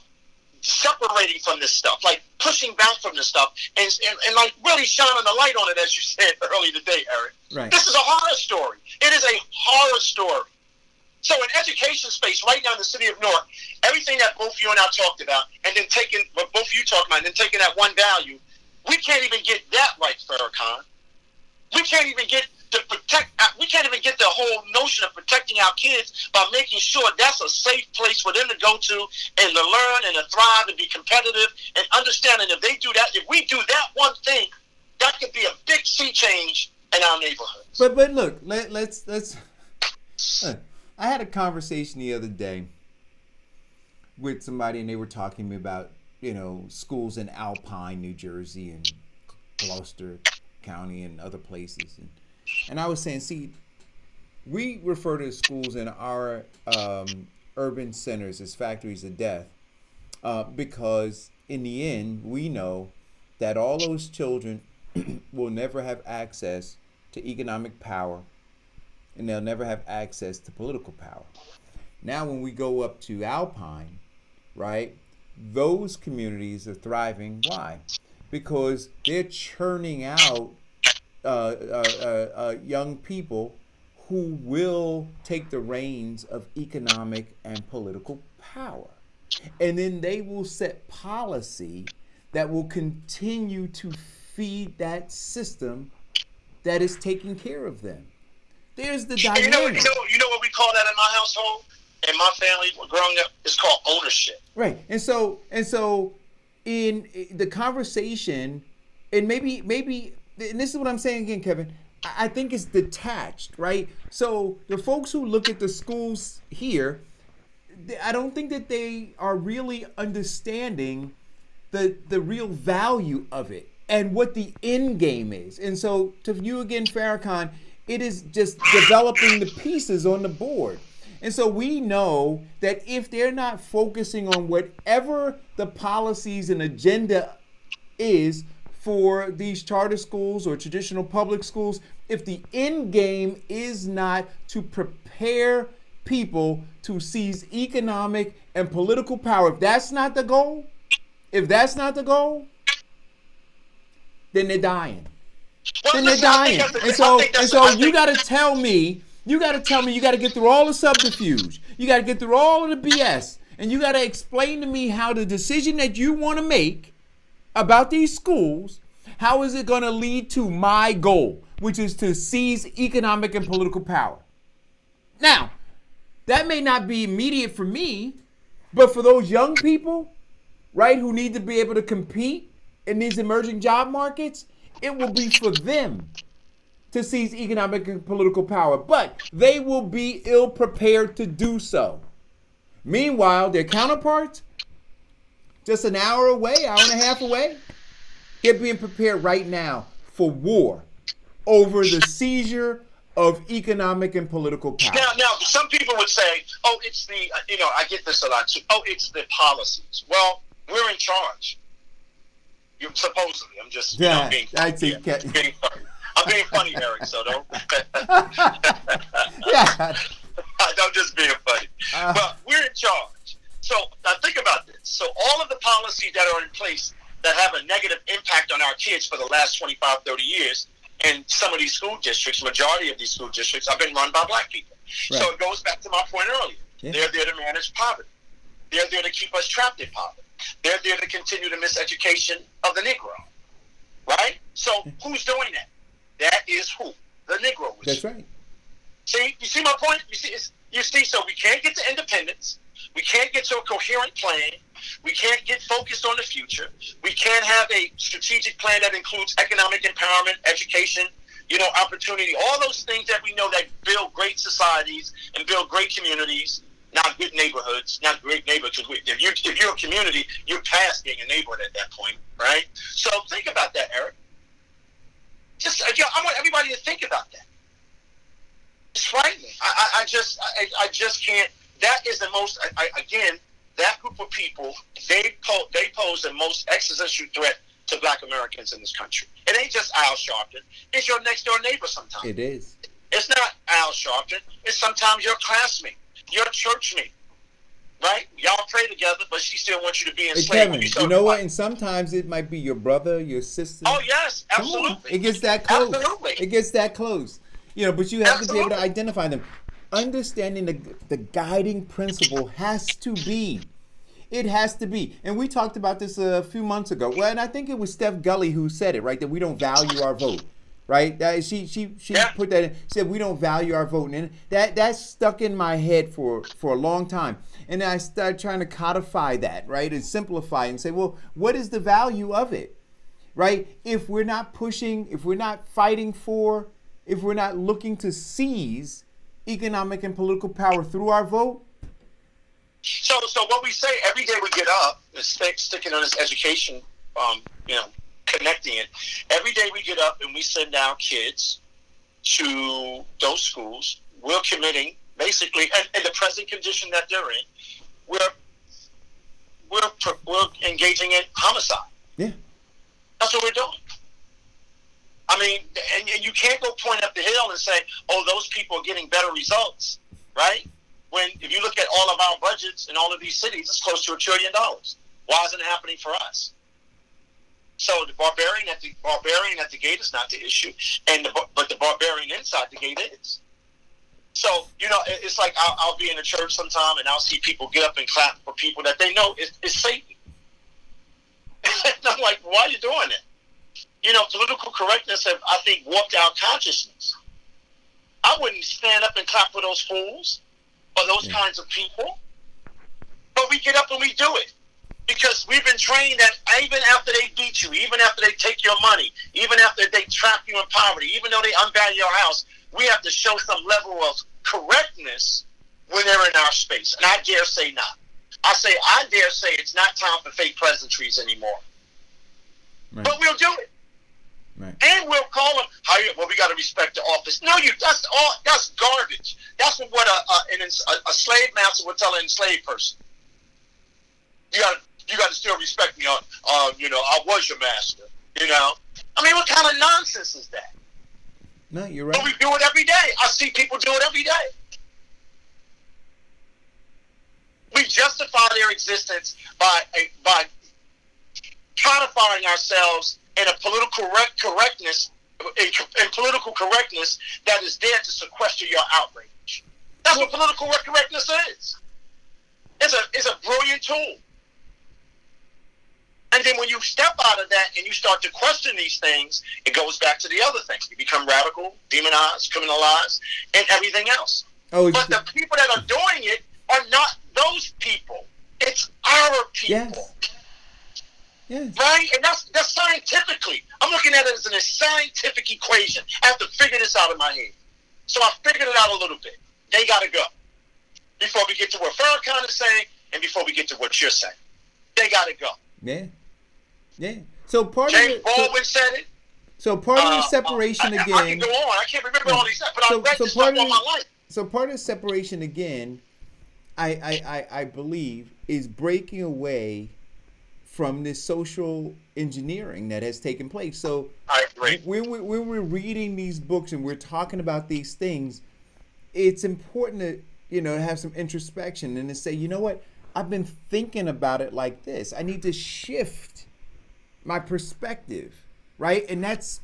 separating from this stuff, like pushing back from this stuff, and like really shining the light on it, as you said earlier today, Eric. Right. This is a horror story. It is a horror story. So in education space, right now in the city of Newark, everything that both you and I talked about, and then taking what both of you talked about, and then taking that one value, we can't even get that right, Farrakhan. We can't even get the whole notion of protecting our kids by making sure that's a safe place for them to go to and to learn and to thrive and be competitive, and understanding if we do that one thing, that could be a big sea change in our neighborhoods. But look, let's. I had a conversation the other day with somebody, and they were talking to me about, schools in Alpine, New Jersey, and Gloucester County, and other places, and I was saying, see, we refer to schools in our urban centers as factories of death, because in the end, we know that all those children will never have access to economic power, and they'll never have access to political power. Now, when we go up to Alpine, right, those communities are thriving. Why? Because they're churning out young people who will take the reins of economic and political power. And then they will set policy that will continue to feed that system that is taking care of them. There's the dynamic. You know what we call that in my household, in my family, growing up? It's called ownership. Right. And so in the conversation, and maybe, and this is what I'm saying again, Kevin, I think it's detached, right? So the folks who look at the schools here, I don't think that they are really understanding the real value of it and what the end game is. And so to you again, Farrakhan, it is just developing the pieces on the board. And so we know that if they're not focusing on whatever the policies and agenda is for these charter schools or traditional public schools, if the end game is not to prepare people to seize economic and political power, if that's not the goal, then they're dying. Then they're dying. And so you got to tell me, you got to get through all the subterfuge. You got to get through all of the BS. And you got to explain to me how the decision that you want to make about these schools, how is it going to lead to my goal, which is to seize economic and political power. Now, that may not be immediate for me, but for those young people, right, who need to be able to compete in these emerging job markets, it will be for them to seize economic and political power, but they will be ill prepared to do so. Meanwhile, their counterparts, just an hour away, hour and a half away, they're being prepared right now for war over the seizure of economic and political power. Now, some people would say, oh, it's the, I get this a lot too, oh, it's the policies. Well, we're in charge. Supposedly, I'm just being funny. I'm being funny, Eric, so don't. Yeah. I'm just being funny. But we're in charge. So now think about this. So all of the policies that are in place that have a negative impact on our kids for the last 25, 30 years, and some of these school districts, majority of these school districts, have been run by black people. Right. So it goes back to my point earlier. Yeah. They're there to manage poverty. They're there to keep us trapped in poverty. They're there to continue the miseducation of the Negro. Right? So who's doing that? That is who? The Negro. That's right. See, you see my point? You see, so we can't get to independence. We can't get to a coherent plan. We can't get focused on the future. We can't have a strategic plan that includes economic empowerment, education, opportunity, all those things that we know that build great societies and build great communities, not good neighborhoods, not great neighborhoods. If you're a community, you're past being a neighborhood at that point, right? So think about that, Eric. I want everybody to think about that. It's frightening. I just can't. That is the most. Again, that group of people, they pose the most existential threat to Black Americans in this country. It ain't just Al Sharpton. It's your next door neighbor sometimes. It is. It's not Al Sharpton. It's sometimes your classmate, your church mate. Right? Y'all pray together, but she still wants you to be enslaved. Kevin, you know what? And sometimes it might be your brother, your sister. Oh, yes, absolutely. It gets that close. Absolutely. It gets that close. But you have to be able to Absolutely. identify them. Understanding the guiding principle has to be. It has to be. And we talked about this a few months ago. Well, and I think it was Steph Gully who said it, right? That we don't value our vote. Right? She Yeah. put that in, said we don't value our vote. And that stuck in my head for a long time. And then I started trying to codify that, right? And simplify and say, well, what is the value of it? Right? If we're not pushing, if we're not fighting for, if we're not looking to seize economic and political power through our vote. So what we say every day we get up, is sticking on this education, connecting it. Every day we get up and we send our kids to those schools. We're committing, basically, in the present condition that they're in, we're engaging in homicide. Yeah. That's what we're doing. I mean, and you can't go point up the hill and say, oh, those people are getting better results, right? When if you look at all of our budgets in all of these cities, it's close to $1 trillion. Why isn't it happening for us? So the barbarian at the gate is not the issue, but the barbarian inside the gate is. So, it's like I'll be in a church sometime and I'll see people get up and clap for people that they know is Satan. And I'm like, why are you doing it? Political correctness have, I think, warped our consciousness. I wouldn't stand up and clap for those fools or those kinds of people. But we get up and we do it. Because we've been trained that even after they beat you, even after they take your money, even after they trap you in poverty, even though they unvalue your house, we have to show some level of correctness when they're in our space. And I dare say not. I dare say it's not time for fake pleasantries anymore. Right. But we'll do it. Right. And we'll call them, we got to respect the office. No, that's garbage. That's what a slave master would tell an enslaved person. You got to still respect me. I was your master. I mean, what kind of nonsense is that? No, you're right. But we do it every day. I see people do it every day. We justify their existence by codifying ourselves in a political correctness, in political correctness that is there to sequester your outrage. That's what political correctness is. It's a brilliant tool. And then when you step out of that and you start to question these things, it goes back to the other things. You become radical, demonized, criminalized, and everything else. But the people that are doing it are not those people. It's our people. Yes. Right? And that's scientifically. I'm looking at it as a scientific equation. I have to figure this out in my head. So I figured it out a little bit. They got to go. Before we get to what Farrakhan is saying and before we get to what you're saying. They got to go. Yeah. Yeah. So part James of Baldwin said it. So part of the separation again. I can go on. I can't remember all these, but I've read this stuff all my life. So part of separation again, I believe, is breaking away from this social engineering that has taken place. So I agree. When we're reading these books and we're talking about these things, it's important to have some introspection and to say, you know what, I've been thinking about it like this. I need to shift my perspective, right? And that's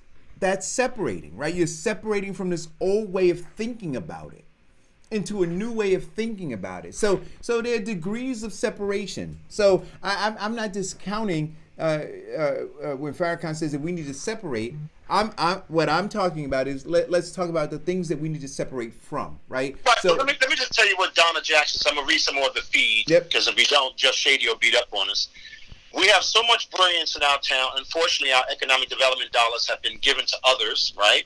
separating, right? You're separating from this old way of thinking about it. into a new way of thinking about it. So there are degrees of separation. So I'm not discounting when Farrakhan says that we need to separate. What I'm talking about is let's talk about the things that we need to separate from, right? Right. So let me just tell you what Donna Jackson. So I'm gonna read some more of the feed because if we don't, Just Shady will beat up on us. We have so much brilliance in our town. Unfortunately, our economic development dollars have been given to others, right?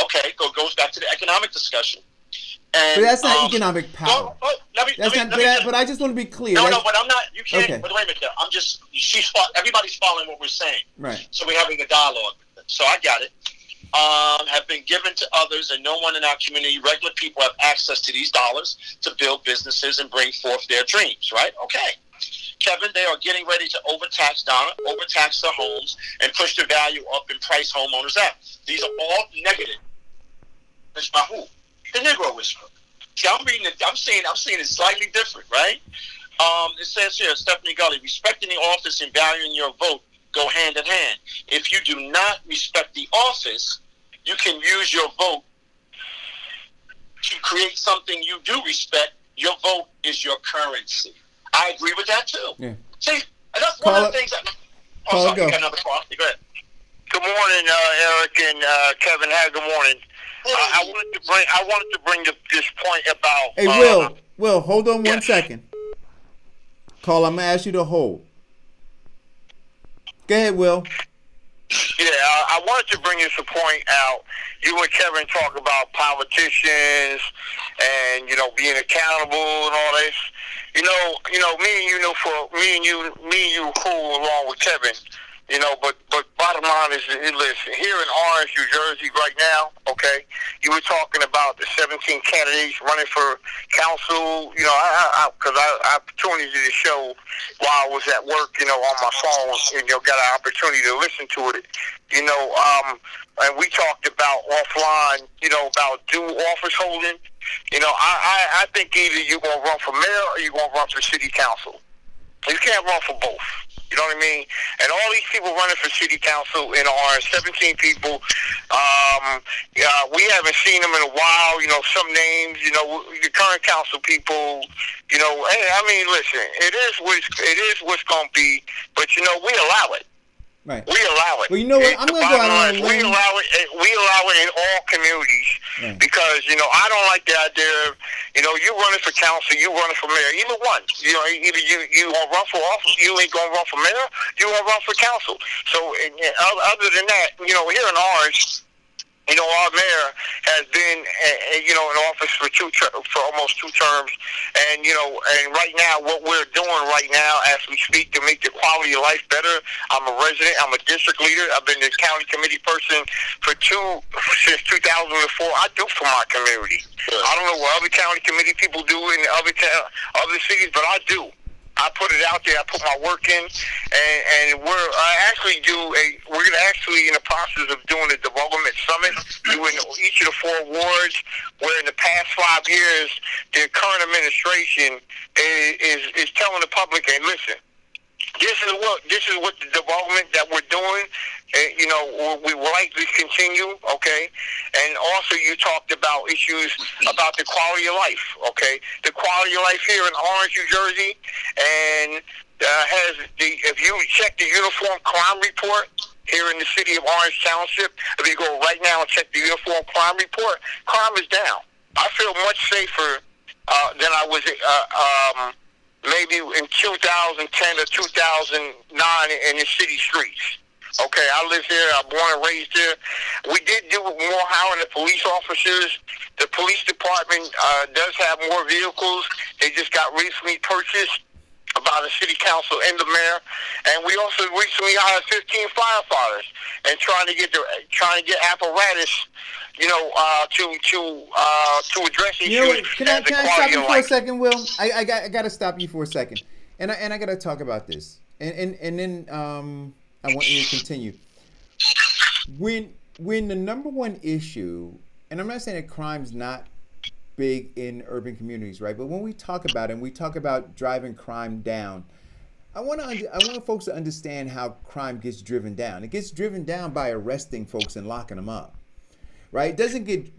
Okay, goes back to the economic discussion. And, but that's not economic power. But I just want to be clear. No, but I'm not. You can't. Okay. But wait a minute. I'm just. Everybody's following what we're saying. Right. So we're having a dialogue. So I got it. Have been given to others, and no one in our community, regular people, have access to these dollars to build businesses and bring forth their dreams. Right? Okay. Kevin, they are getting ready to overtax their homes and push the value up and price homeowners out. These are all negative. It's by who? The Negro Whisperer. See, I'm reading it. I'm seeing it slightly different, right? It says here, Stephanie Gully, respecting the office and valuing your vote go hand in hand. If you do not respect the office, you can use your vote to create something you do respect. Your vote is your currency. I agree with that too. Yeah. See, that's one of the things that. Oh, sorry, you got another call. Go ahead. Good morning, Eric and Kevin. Good morning. I wanted to bring this point about. Hey, Will, hold on 1 second. Call, I'm gonna ask you to hold. Go ahead, Will. Yeah, I wanted to bring this point out. You and Kevin talk about politicians and being accountable and all this. Me and you cool along with Kevin. But bottom line is, listen, here in Orange, New Jersey right now, okay, you were talking about the 17 candidates running for council, because I tuned into the show while I was at work, on my phone, and, got an opportunity to listen to it, and we talked about offline, about due office holding. I think either you're going to run for mayor or you're going to run for city council. You can't run for both. You know what I mean? And all these people running for city council in Orange, 17 people, we haven't seen them in a while. Some names, the current council people, hey, I mean, listen, it is what's going to be, but, we allow it. Right. We allow it. Well, you know what? I'm going to go out on a limb. We allow it in all communities because, I don't like the idea of, you running for council, you running for mayor. Either one. Either you going to run for office, you ain't going to run for mayor, you going to run for council. So, other than that, here in Orange, our mayor has been, in office for almost 2 terms, and and right now, what we're doing right now, as we speak, to make the quality of life better. I'm a resident. I'm a district leader. I've been the county committee person since 2004. I do for my community. I don't know what other county committee people do in other cities, but I do. I put it out there. I put my work in, and we're actually in the process of doing a development summit, doing each of the 4 wards. Where in the past 5 years, the current administration is telling the public, "Hey, listen, this is what the development that we're doing. We will likely continue, okay? And also you talked about issues about the quality of life, okay? The quality of life here in Orange, New Jersey, and if you check the uniform crime report here in the city of Orange Township, if you go right now and check the uniform crime report, crime is down. I feel much safer than I was maybe in 2010 or 2009 in the city streets. Okay, I live here. I'm born and raised here. We did do more hiring of police officers. The police department does have more vehicles. They just got recently purchased by the city council and the mayor. And we also recently hired 15 firefighters and trying to get apparatus, to address issues. Can I stop you for a second, Will? I got to stop you for a second, and I got to talk about this, and then I want you to continue. When the number one issue, and I'm not saying that crime's not big in urban communities, right? But when we talk about it, and we talk about driving crime down, I want folks to understand how crime gets driven down. It gets driven down by arresting folks and locking them up, right? It doesn't get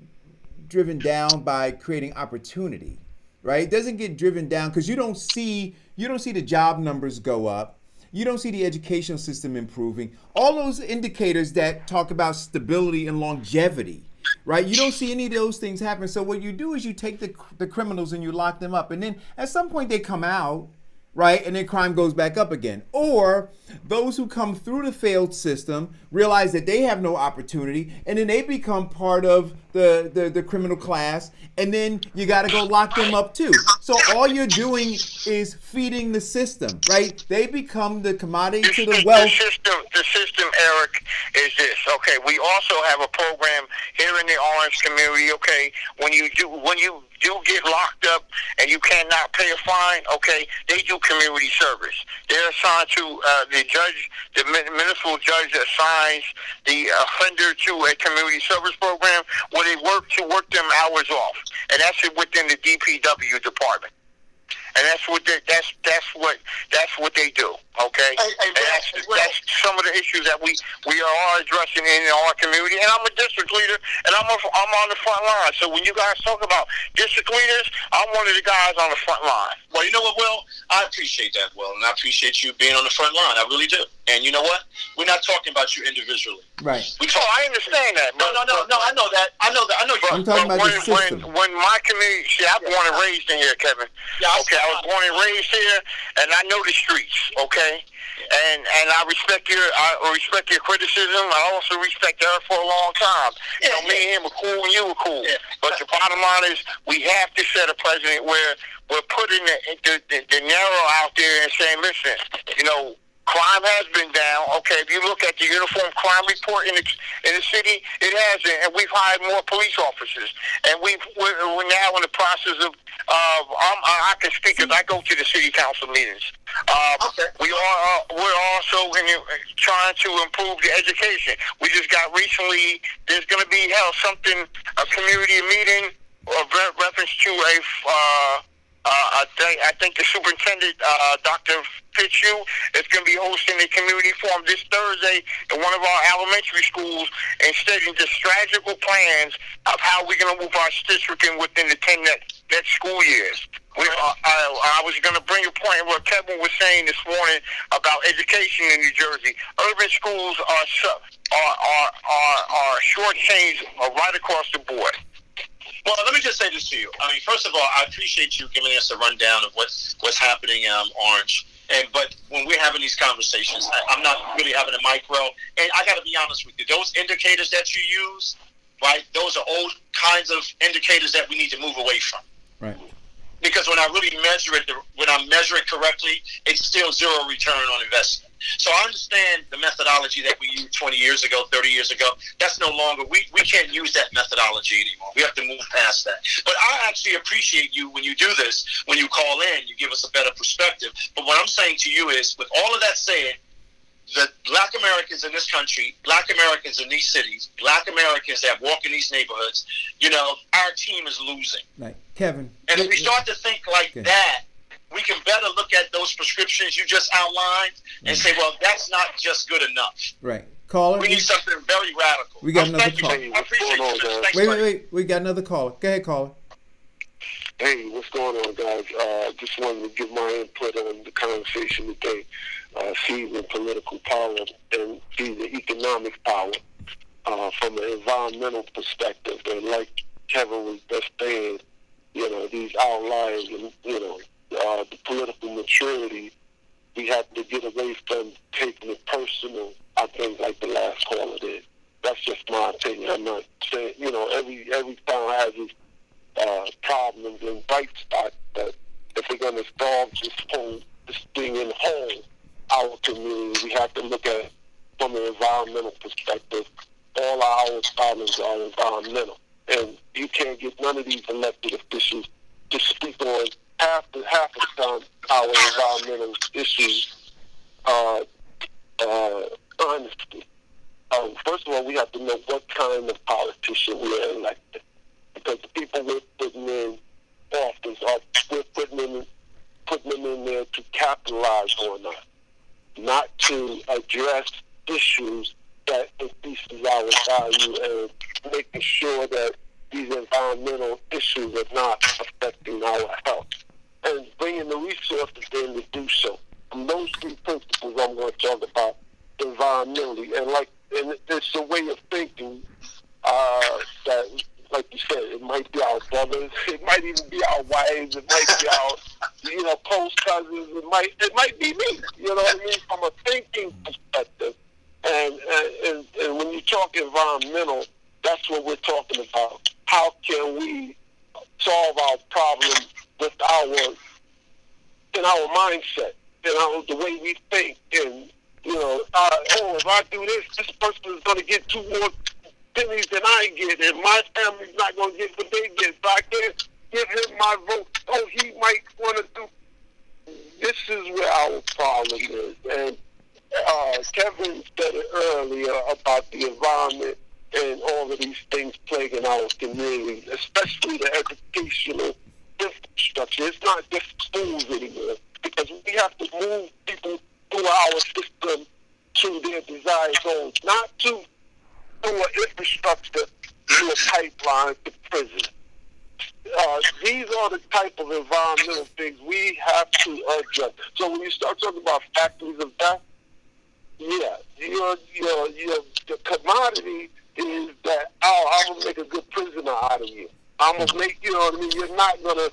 driven down by creating opportunity, right? It doesn't get driven down because you don't see the job numbers go up. You don't see the educational system improving. All those indicators that talk about stability and longevity, right? You don't see any of those things happen. So what you do is you take the criminals and you lock them up. And then at some point they come out, right? And then crime goes back up again. Or those who come through the failed system realize that they have no opportunity, and then they become part of the criminal class, and then you got to go lock them up too. So all you're doing is feeding the system, right? They become the commodity to the wealth. The system, Eric, is this. Okay, we also have a program here in the Orange community. Okay, when you do get locked up and you cannot pay a fine, okay, they do community service. They're assigned to the judge, the municipal judge assigns the offender to a community service program where they work them hours off, and that's within the DPW department. And that's what they do. Okay, and that's some of the issues that we are addressing in our community. And I'm a district leader, and I'm on the front line. So when you guys talk about district leaders, I'm one of the guys on the front line. Well, you know what, Will? I appreciate that, Will, and I appreciate you being on the front line. I really do. And you know what? We're not talking about you individually. Right. I understand that. No. I know that. I know you. I'm talking about the system. When my community, I was born and raised in here, Kevin. Yeah, okay, I was born and raised here, and I know the streets. Okay, and I respect your criticism. I also respect her for a long time. Yeah, me and him were cool, and you were cool. Yeah. But the bottom line is, we have to set a precedent where we're putting the narrow out there and saying, listen, crime has been down. Okay, if you look at the uniform crime report in the city, it hasn't, and we've hired more police officers. And we're now in the process of. I can speak as I go to the city council meetings. Okay. We're also trying to improve the education. We just got recently. There's going to be a community meeting or reference to I think the superintendent, Dr. Fitzhugh, is going to be hosting a community forum this Thursday in one of our elementary schools and stating the strategical plans of how we're going to move our district in within the 10 next school years. I was going to bring a point where Kevin was saying this morning about education in New Jersey. Urban schools are shortchanged right across the board. Well, let me just say this to you. I mean, first of all, I appreciate you giving us a rundown of what's happening in Orange. But when we're having these conversations, I'm not really having a micro. And I got to be honest with you. Those indicators that you use, right, those are old kinds of indicators that we need to move away from. Right. Because when I really measure it correctly, it's still zero return on investment. So I understand the methodology that we used 20 years ago, 30 years ago. That's no longer, we can't use that methodology anymore. We have to move past that. But I actually appreciate you when you do this, when you call in, you give us a better perspective. But what I'm saying to you is, with all of that said, the Black Americans in this country, Black Americans in these cities, Black Americans that walk in these neighborhoods, our team is losing. Right. Kevin. And if we start to think like that, we can better look at those prescriptions you just outlined and say, well, that's not just good enough. Right. Caller. We need something very radical. We got another caller. I appreciate you. Wait. We got another caller. Go ahead, caller. Hey, what's going on, guys? Just wanted to give my input on the conversation today. Seizing political power and seizing economic power from an environmental perspective. And like Kevin was just saying, these outliers and, the political maturity, we have to get away from taking it personal, I think, like the last caller did. That's just my opinion. I'm not saying, every town has its problems and bright spots, but if we're going to solve this thing in whole, our community, we have to look at it from an environmental perspective. All our problems are environmental. And you can't get none of these elected officials to speak on half the time our environmental issues honestly. First of all, we have to know what kind of politician we are elected. Because the people we're putting in office, we're putting them in there to capitalize on us, not to address issues that increases our value and making sure that these environmental issues are not affecting our health, and bringing the resources in to do so. And those three principles I'm going to talk about environmentally, and it's a way of thinking that, like you said, it might be our brothers, it might even be our wives, it might be our, close cousins, it might be me, you know what I mean, from a thinking perspective. And when you talk environmental, that's what we're talking about. How can we solve our problem with in our mindset, the way we think, and if I do this person is going to get 2 more pennies than I get, and my family's not going to get what they get, so I can't give him my vote. Oh, he might want to do. This is where our problem is, and Kevin said it earlier about the environment and all of these things plaguing our community, especially the educational infrastructure. It's not just schools anymore, because we have to move people through our system to their desired goals, not through an infrastructure, through a pipeline to prison. These are the type of environmental things we have to address. So when you start talking about factories of death, the commodity is that I'm gonna make a good prisoner out of you. I'm gonna make what I mean. You're not gonna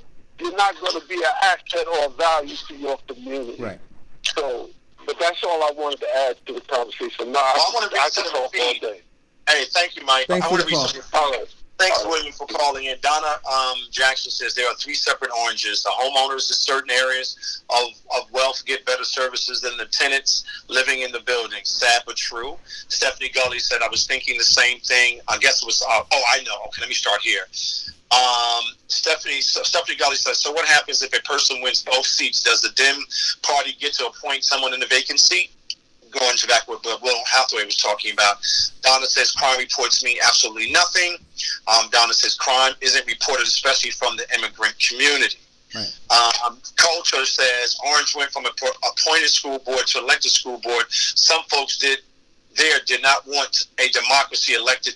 be an asset or a value to your community. Right. So, but that's all I wanted to add to the conversation. No, I want to talk all day. Hey, thank you, Mike. Thanks I for want the to read call. something. All right. Thanks, William, for calling in. Donna Jackson says there are 3 separate oranges. The homeowners in certain areas of wealth get better services than the tenants living in the building. Sad but true. Stephanie Gully said, I was thinking the same thing. I guess it was, I know. Okay, let me start here. Stephanie Gully says, so what happens if a person wins both seats? Does the Dem party get to appoint someone in the vacant seat? Going to back what Will Hathaway was talking about. Donna says crime reports mean absolutely nothing. Donna says crime isn't reported, especially from the immigrant community. Right. Culture says Orange went from appointed school board to elected school board. Some folks did not want a democracy electing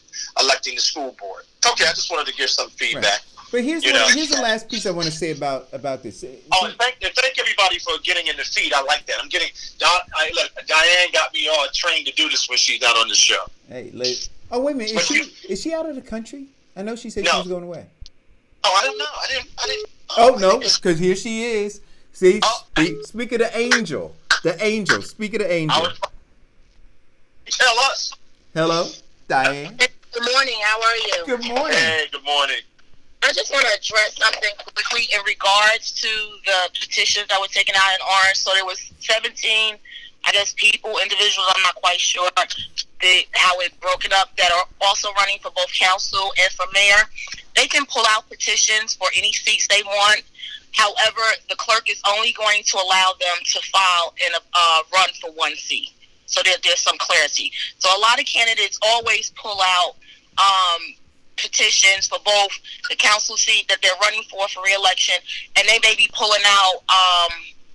the school board. Okay, I just wanted to give some feedback. Right. But here's the last piece I want to say about this. And thank everybody for getting in the feed. I like that. Diane got me all trained to do this when she's not on the show. Hey, wait a minute. Is she out of the country? I know she said she was going away. Oh, I don't know. I didn't. Oh no, because here she is. See, speak of the angel. Speak of the angel. Tell us. Hello, Diane. Good morning. How are you? Good morning. Hey, good morning. I just want to address something quickly in regards to the petitions that were taken out in Orange. So there was 17, individuals, I'm not quite sure how it broke it up, that are also running for both council and for mayor. They can pull out petitions for any seats they want. However, the clerk is only going to allow them to file in a run for one seat. So there's some clarity. So a lot of candidates always pull out petitions for both the council seat that they're running for re-election, and they may be pulling out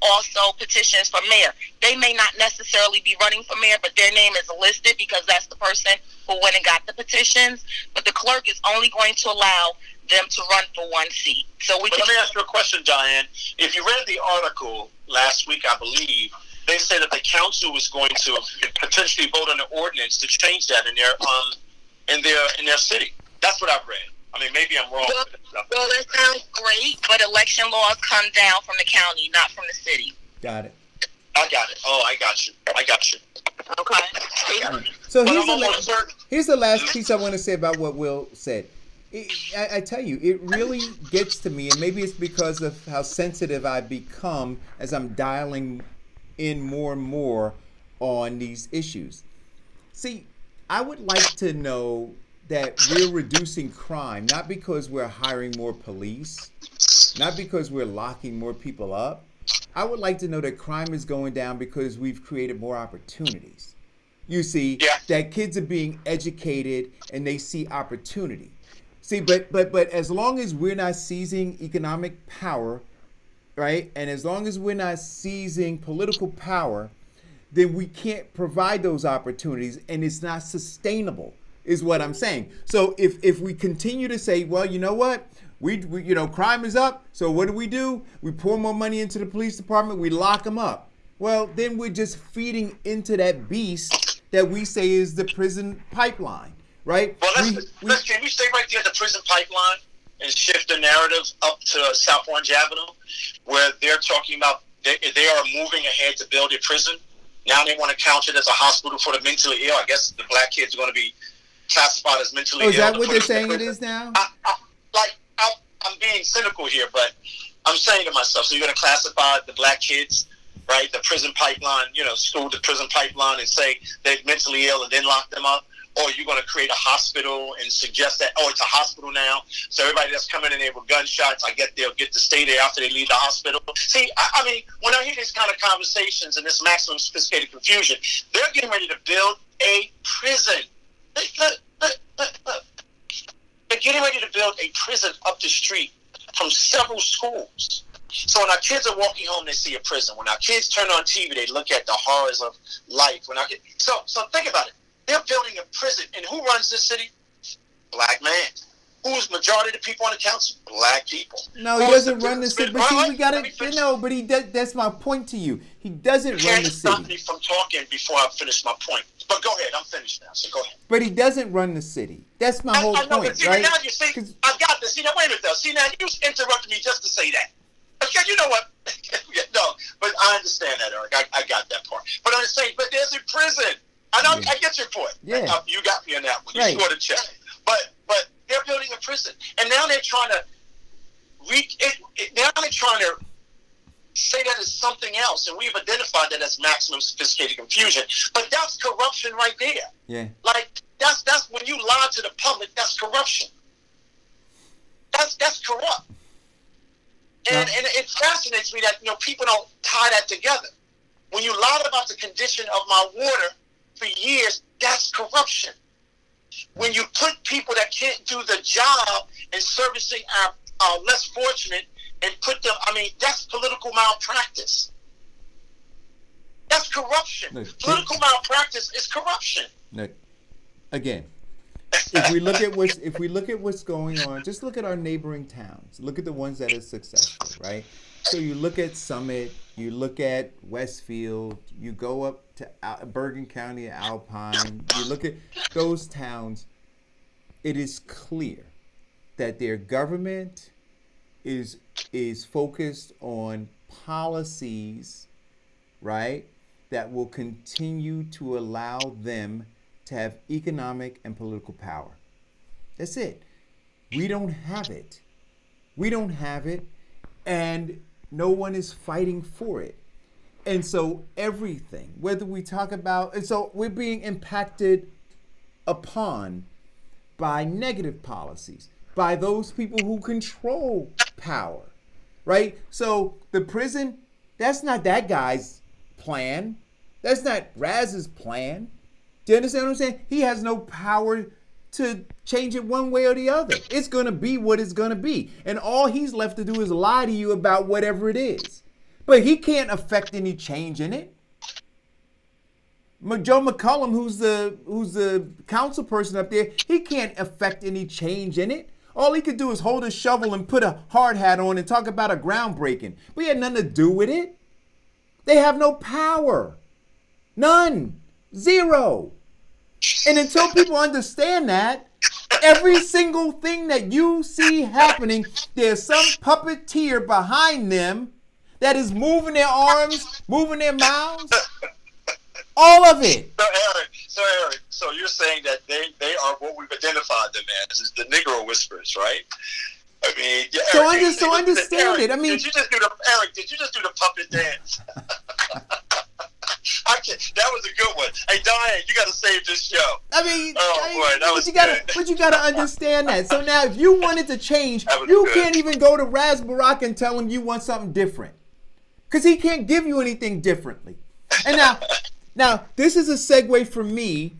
also petitions for mayor. They may not necessarily be running for mayor, but their name is listed because that's the person who went and got the petitions. But the clerk is only going to allow them to run for one seat. So let me ask you a question, Diane. If you read the article last week, I believe, they said that the council was going to potentially vote on an ordinance to change that in their city. That's what I've read. I mean, maybe I'm wrong. Well, that sounds great, but election laws come down from the county, not from the city. Got it. I got it. Oh, I got you. Okay. So here's the last piece I want to say about what Will said. I tell you, it really gets to me, and maybe it's because of how sensitive I've become as I'm dialing in more and more on these issues. See, I would like to know that we're reducing crime, not because we're hiring more police, not because we're locking more people up. I would like to know that crime is going down because we've created more opportunities. You see, that kids are being educated and they see opportunity. See, but as long as we're not seizing economic power, right, and as long as we're not seizing political power, then we can't provide those opportunities, and it's not sustainable. is what I'm saying. So if we continue to say, well, you know what? We crime is up. So what do? We pour more money into the police department. We lock them up. Well, then we're just feeding into that beast that we say is the prison pipeline, right? Well, can we stay right there at the prison pipeline and shift the narrative up to South Orange Avenue, where they're talking about they are moving ahead to build a prison. Now they want to count it as a hospital for the mentally ill. I guess the black kids are going to be classified as mentally ill. Is that what they're saying it is now? I'm being cynical here, but I'm saying to myself, so you're going to classify the black kids, right, the prison pipeline, school to prison pipeline, and say they're mentally ill and then lock them up? Or you're going to create a hospital and suggest that, it's a hospital now, so everybody that's coming in there with gunshots, they'll get to stay there after they leave the hospital. See, I mean, when I hear these kind of conversations and this maximum sophisticated confusion, they're getting ready to build a prison. Look. They're getting ready to build a prison up the street from several schools. So when our kids are walking home, they see a prison. When our kids turn on TV, they look at the horrors of life. So think about it. They're building a prison. And who runs this city? Black man. Who's majority of the people on the council? Black people. No, he doesn't run the city. But see, we got to, but he does. That's my point to you. He doesn't run the city. You can't stop me from talking before I finish my point. But go ahead. I'm finished now, so go ahead. But he doesn't run the city. That's my whole point, but see, right? Now you see, I got this. See, now, wait a minute, though. See, now you interrupted me just to say that. Okay, you know what? No, but I understand that, Eric. I got that part. But I'm saying, but there's a prison. I get your point. Yeah. You got me on that one. Right. You scored a check. But they're building a prison, and now they're trying to say that is something else, and we've identified that as maximum sophisticated confusion. But that's corruption right there. Yeah. Like that's when you lie to the public. That's corruption. That's corrupt. And it fascinates me that people don't tie that together. When you lied about the condition of my water for years, that's corruption. When you put people that can't do the job in servicing our less fortunate and put them, that's political malpractice. That's corruption. Look, Political malpractice is corruption. Look, again, if we look at what's going on, just look at our neighboring towns. Look at the ones that are successful, right? So you look at Summit, you look at Westfield, you go up to Bergen County, Alpine, you look at those towns, it is clear that their government is focused on policies, right, that will continue to allow them to have economic and political power. That's it. We don't have it. We don't have it, and no one is fighting for it. And so everything, whether we talk about, and so we're being impacted upon by negative policies, by those people who control power, right? So the prison, that's not that guy's plan. That's not Raz's plan. Do you understand what I'm saying? He has no power to change it one way or the other. It's going to be what it's going to be. And all he's left to do is lie to you about whatever it is. But he can't affect any change in it. Joe McCullum, who's the council person up there, he can't affect any change in it. All he could do is hold a shovel and put a hard hat on and talk about a groundbreaking. But he had nothing to do with it. They have no power. None. Zero. And until people understand that, every single thing that you see happening, there's some puppeteer behind them that is moving their arms, moving their mouths. All of it. So Eric, so you're saying that they are what we've identified them as is the Negro whisperers, right? I mean, yeah, Eric, so understand it. I mean, did you just do the puppet dance? That was a good one. Hey, Diane, you got to save this show. I mean, that was but you got to understand that. So now, if you wanted to change, you can't even go to Raz Barak and tell him you want something different, because he can't give you anything differently. And now this is a segue for me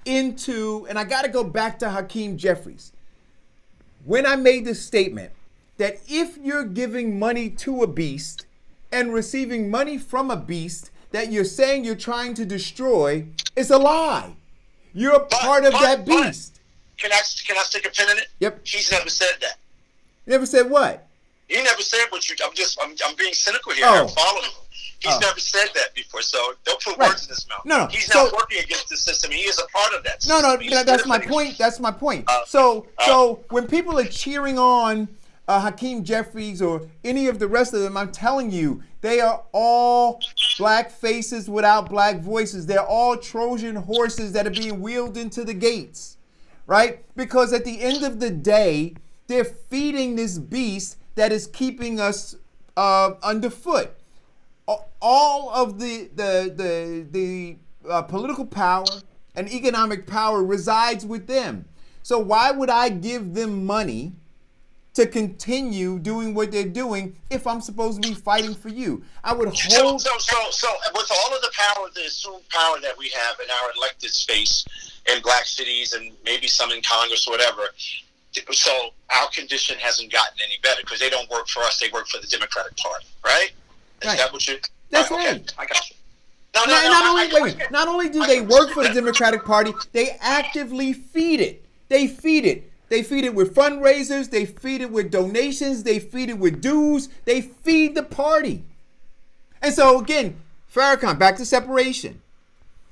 into, and I got to go back to Hakeem Jeffries. When I made this statement that if you're giving money to a beast and receiving money from a beast that you're saying you're trying to destroy, it's a lie. You're a part of that beast. Can I stick a pin in it? Yep. He's never said that. Never said what? He never said what you. I'm being cynical here. Oh. I'm following him. He's never said that before, so don't put words in his mouth. No. He's not working against the system. He is a part of that system. No, that's my point. That's my point. So when people are cheering on Hakeem Jeffries or any of the rest of them, I'm telling you, they are all black faces without black voices. They're all Trojan horses that are being wheeled into the gates, right? Because at the end of the day, they're feeding this beast that is keeping us underfoot. All of the political power and economic power resides with them. So why would I give them money to continue doing what they're doing if I'm supposed to be fighting for you? I would hold. So with all of the power, the assumed power that we have in our elected space in black cities and maybe some in Congress or whatever, so our condition hasn't gotten any better because they don't work for us; they work for the Democratic Party, right? Is that what you? That's right. right. Okay, I got you. Not only do they work for the Democratic Party, they actively feed it. They feed it. They feed it with fundraisers. They feed it with donations. They feed it with dues. They feed the party. And so again, Farrakhan, back to separation.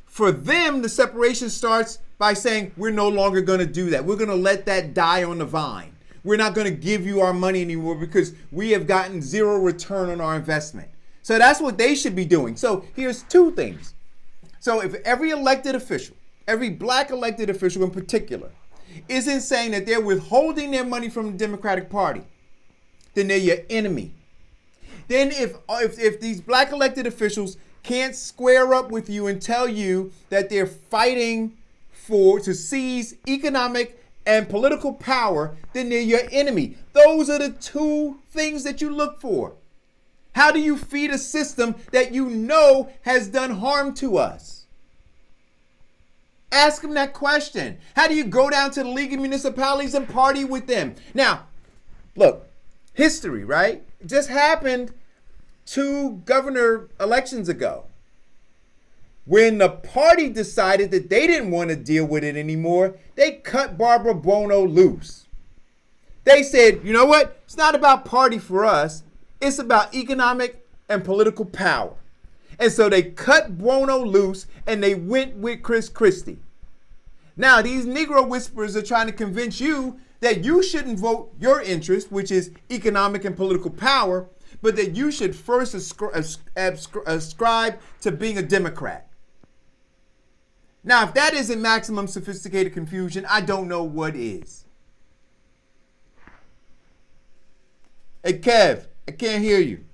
For them, the separation starts by saying, we're no longer going to do that. We're going to let that die on the vine. We're not going to give you our money anymore because we have gotten zero return on our investment. So that's what they should be doing. So here's two things. So if every elected official, every black elected official in particular, isn't saying that they're withholding their money from the Democratic Party, then they're your enemy. Then if these black elected officials can't square up with you and tell you that they're fighting to seize economic and political power, then they're your enemy. Those are the two things that you look for. How do you feed a system that you know has done harm to us? Ask them that question. How do you go down to the League of Municipalities and party with them? Now, look, history, right? It just happened 2 governor elections ago. When the party decided that they didn't want to deal with it anymore, they cut Barbara Buono loose. They said, you know what? It's not about party for us. It's about economic and political power. And so they cut Buono loose and they went with Chris Christie. Now, these Negro whisperers are trying to convince you that you shouldn't vote your interest, which is economic and political power, but that you should first ascribe to being a Democrat. Now, if that isn't maximum sophisticated confusion, I don't know what is. Hey, Kev, I can't hear you.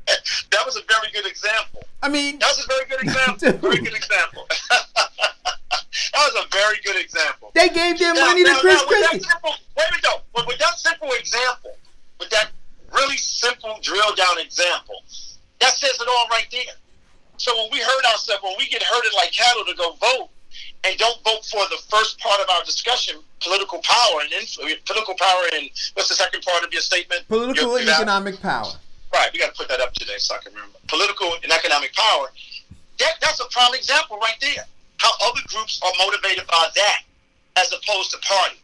That was a very good example. I mean, that was a very good example. Very good example. That was a very good example. They gave their money to Chris Christie. Wait a minute, though. But with that simple example, with that really simple drill down example, that says it all right there. So when we hurt ourselves, when we get herded like cattle to go vote, and don't vote for the first part of our discussion, political power and what's the second part of your statement? Political and economic power. Right, we got to put that up today so I can remember. Political and economic power. That's a prime example right there. How other groups are motivated by that, as opposed to party,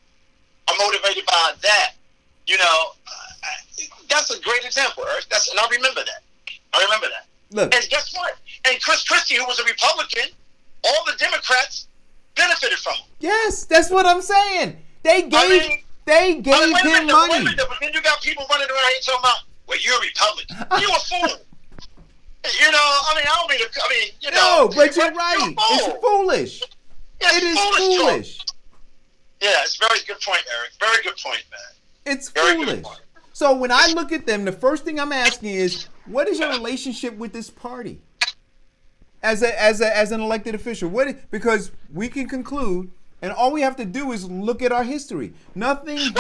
are motivated by that. You know, that's a great example, Eric. And I remember that. Look. And guess what? And Chris Christie, who was a Republican, all the Democrats benefited from him. Yes, that's what I'm saying. They gave him money. Wait a minute, but then you got people running around here talking about, well, you're a Republican. You a fool. You know, No, but you're right. It's foolish. Yes, it is foolish. Yeah, it's a very good point, Eric. Very good point, man. It's foolish. So when I look at them, the first thing I'm asking is, what is your relationship with this party? As an elected official, because we can conclude, and all we have to do is look at our history. Nothing has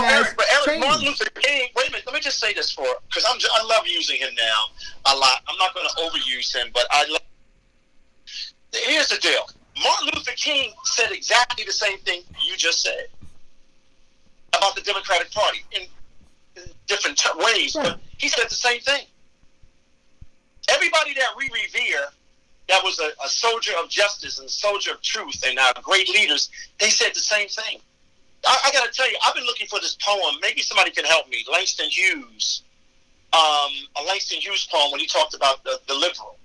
changed. Martin Luther King. Wait a minute. Let me just say this because I love using him now a lot. I'm not going to overuse him, but I love. Here's the deal. Martin Luther King said exactly the same thing you just said about the Democratic Party in different ways, right. But he said the same thing. Everybody that we revere that was a soldier of justice and a soldier of truth and great leaders, they said the same thing. I got to tell you, I've been looking for this poem. Maybe somebody can help me. Langston Hughes, a Langston Hughes poem when he talked about the liberal.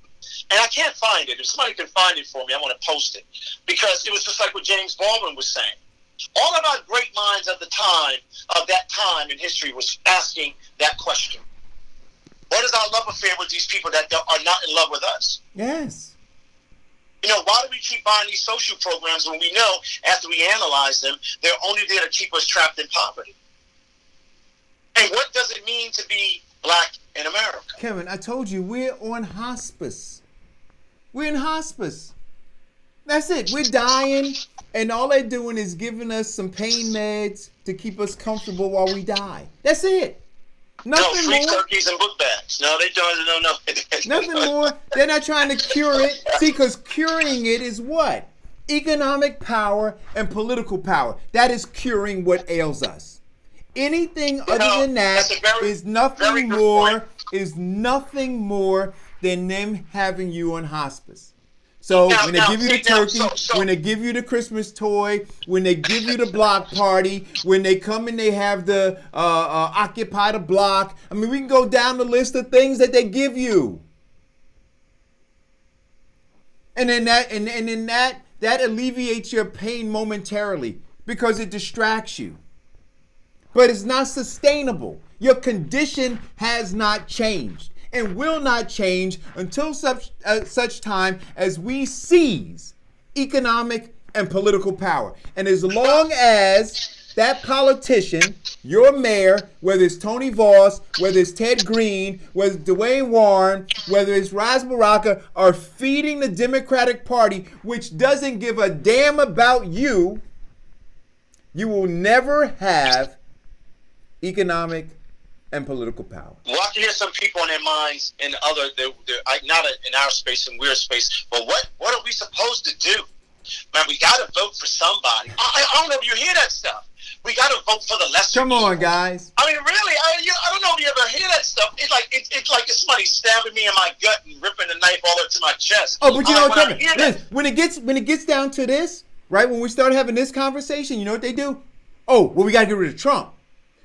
And I can't find it. If somebody can find it for me, I want to post it. Because it was just like what James Baldwin was saying. All of our great minds of that time in history was asking that question. What is our love affair with these people that are not in love with us? Yes. You know, why do we keep buying these social programs when we know, after we analyze them, they're only there to keep us trapped in poverty? And what does it mean to be black in America? Kevin, I told you, we're on hospice. We're in hospice. That's it. We're dying, and all they're doing is giving us some pain meds to keep us comfortable while we die. That's it. Nothing free more. turkeys and book bags. No, they don't. No. Nothing more. They're not trying to cure it. See, because curing it is what? Economic power and political power. That is curing what ails us. Anything other than that is nothing more. Is nothing more than them having you on hospice. So when they give you the turkey, when they give you the Christmas toy, when they give you the block party, when they come and they have the occupy the block. I mean, we can go down the list of things that they give you. And then that alleviates your pain momentarily because it distracts you. But it's not sustainable. Your condition has not changed and will not change until such time as we seize economic and political power. And as long as that politician, your mayor, whether it's Tony Voss, whether it's Ted Green, whether it's Dwayne Warren, whether it's Ras Baraka, are feeding the Democratic Party, which doesn't give a damn about you, you will never have economic and political power. Well, I can hear some people in their minds in other, not in our space, in weird space, but what are we supposed to do? Man, we got to vote for somebody. I don't know if you hear that stuff. We got to vote for the lesser. Come on, guys. I mean, really, I don't know if you ever hear that stuff. It's like it's like somebody stabbing me in my gut and ripping the knife all up to my chest. Oh, but you know what, Kevin? When it gets down to this, right? When we start having this conversation, you know what they do? Oh, well, we got to get rid of Trump.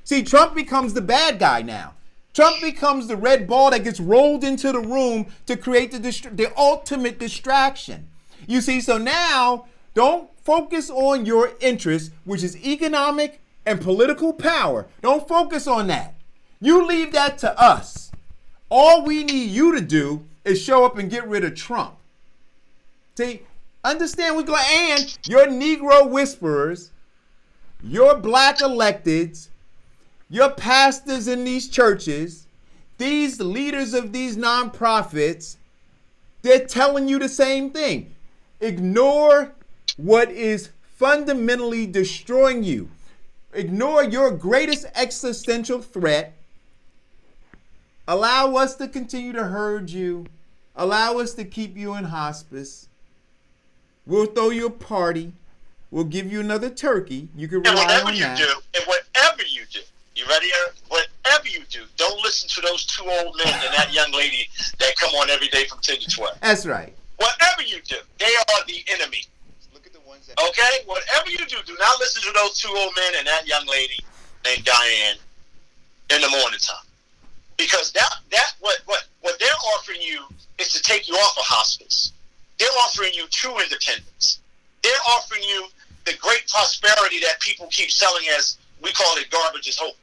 See, Trump becomes the bad guy now. Trump becomes the red ball that gets rolled into the room to create the ultimate distraction. You see, so now don't focus on your interest, which is economic and political power. Don't focus on that. You leave that to us. All we need you to do is show up and get rid of Trump. See, understand what's going on. And your Negro whisperers, your black electeds, your pastors in these churches, these leaders of these nonprofits, they're telling you the same thing. Ignore what is fundamentally destroying you. Ignore your greatest existential threat. Allow us to continue to herd you. Allow us to keep you in hospice. We'll throw you a party. We'll give you another turkey. You can rely on that. And whatever you do, you ready, Eric? Whatever you do, don't listen to those two old men and that young lady that come on every day from 10 to 12. That's right. Whatever you do, they are the enemy. Look at the ones that. Okay? Whatever you do, do not listen to those two old men and that young lady named Diane in the morning time. Because what they're offering you is to take you off of hospice. They're offering you true independence. They're offering you the great prosperity that people keep selling as, we call it garbage is hope.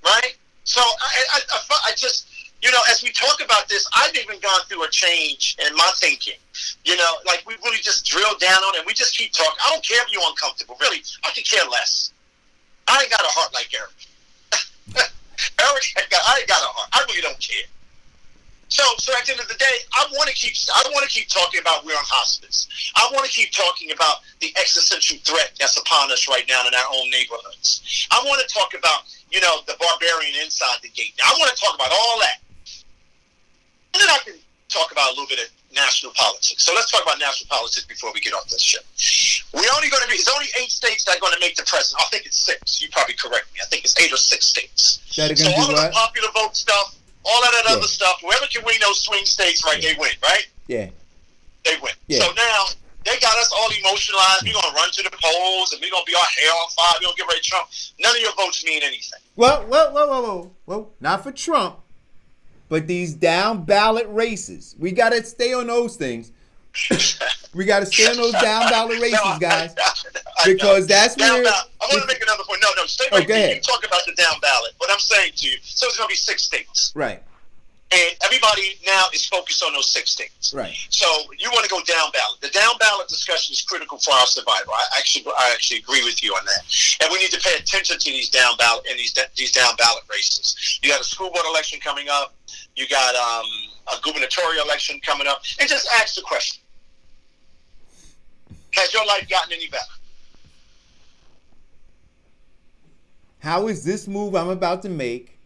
Right? So I just, as we talk about this, I've even gone through a change in my thinking. Like we really just drill down on it and we just keep talking. I don't care if you're uncomfortable. Really, I could care less. I ain't got a heart like Eric. Eric, I ain't got a heart. I really don't care. So at the end of the day, I want to keep talking about we're on hospice. I want to keep talking about the existential threat that's upon us right now in our own neighborhoods. I want to talk about, the barbarian inside the gate. I want to talk about all that. And then I can talk about a little bit of national politics. So let's talk about national politics before we get off this show. There's only 8 states that are going to make the president. I think it's 6. You probably correct me. I think it's 8 or 6 states. So all of the popular vote stuff, all of that other stuff, whoever can win those swing states, right, they win, right? Yeah. They win. Yeah. So now they got us all emotionalized. We're going to run to the polls, and we're going to be our hair on fire. We're going to get ready to Trump. None of your votes mean anything. Well, not for Trump, but these down ballot races. We got to stay on those things. We got to stay on those down ballot races, guys. Because that's where... I want to make another point. No, stay right there. You talk about the down ballot. What I'm saying to you, so it's going to be 6 states. Right. And everybody now is focused on those 6 states. Right. So you want to go down ballot. The down ballot discussion is critical for our survival. I actually agree with you on that. And we need to pay attention to these down ballot and these down ballot races. You got a school board election coming up. You got a gubernatorial election coming up. And just ask the question: has your life gotten any better? How is this move I'm about to make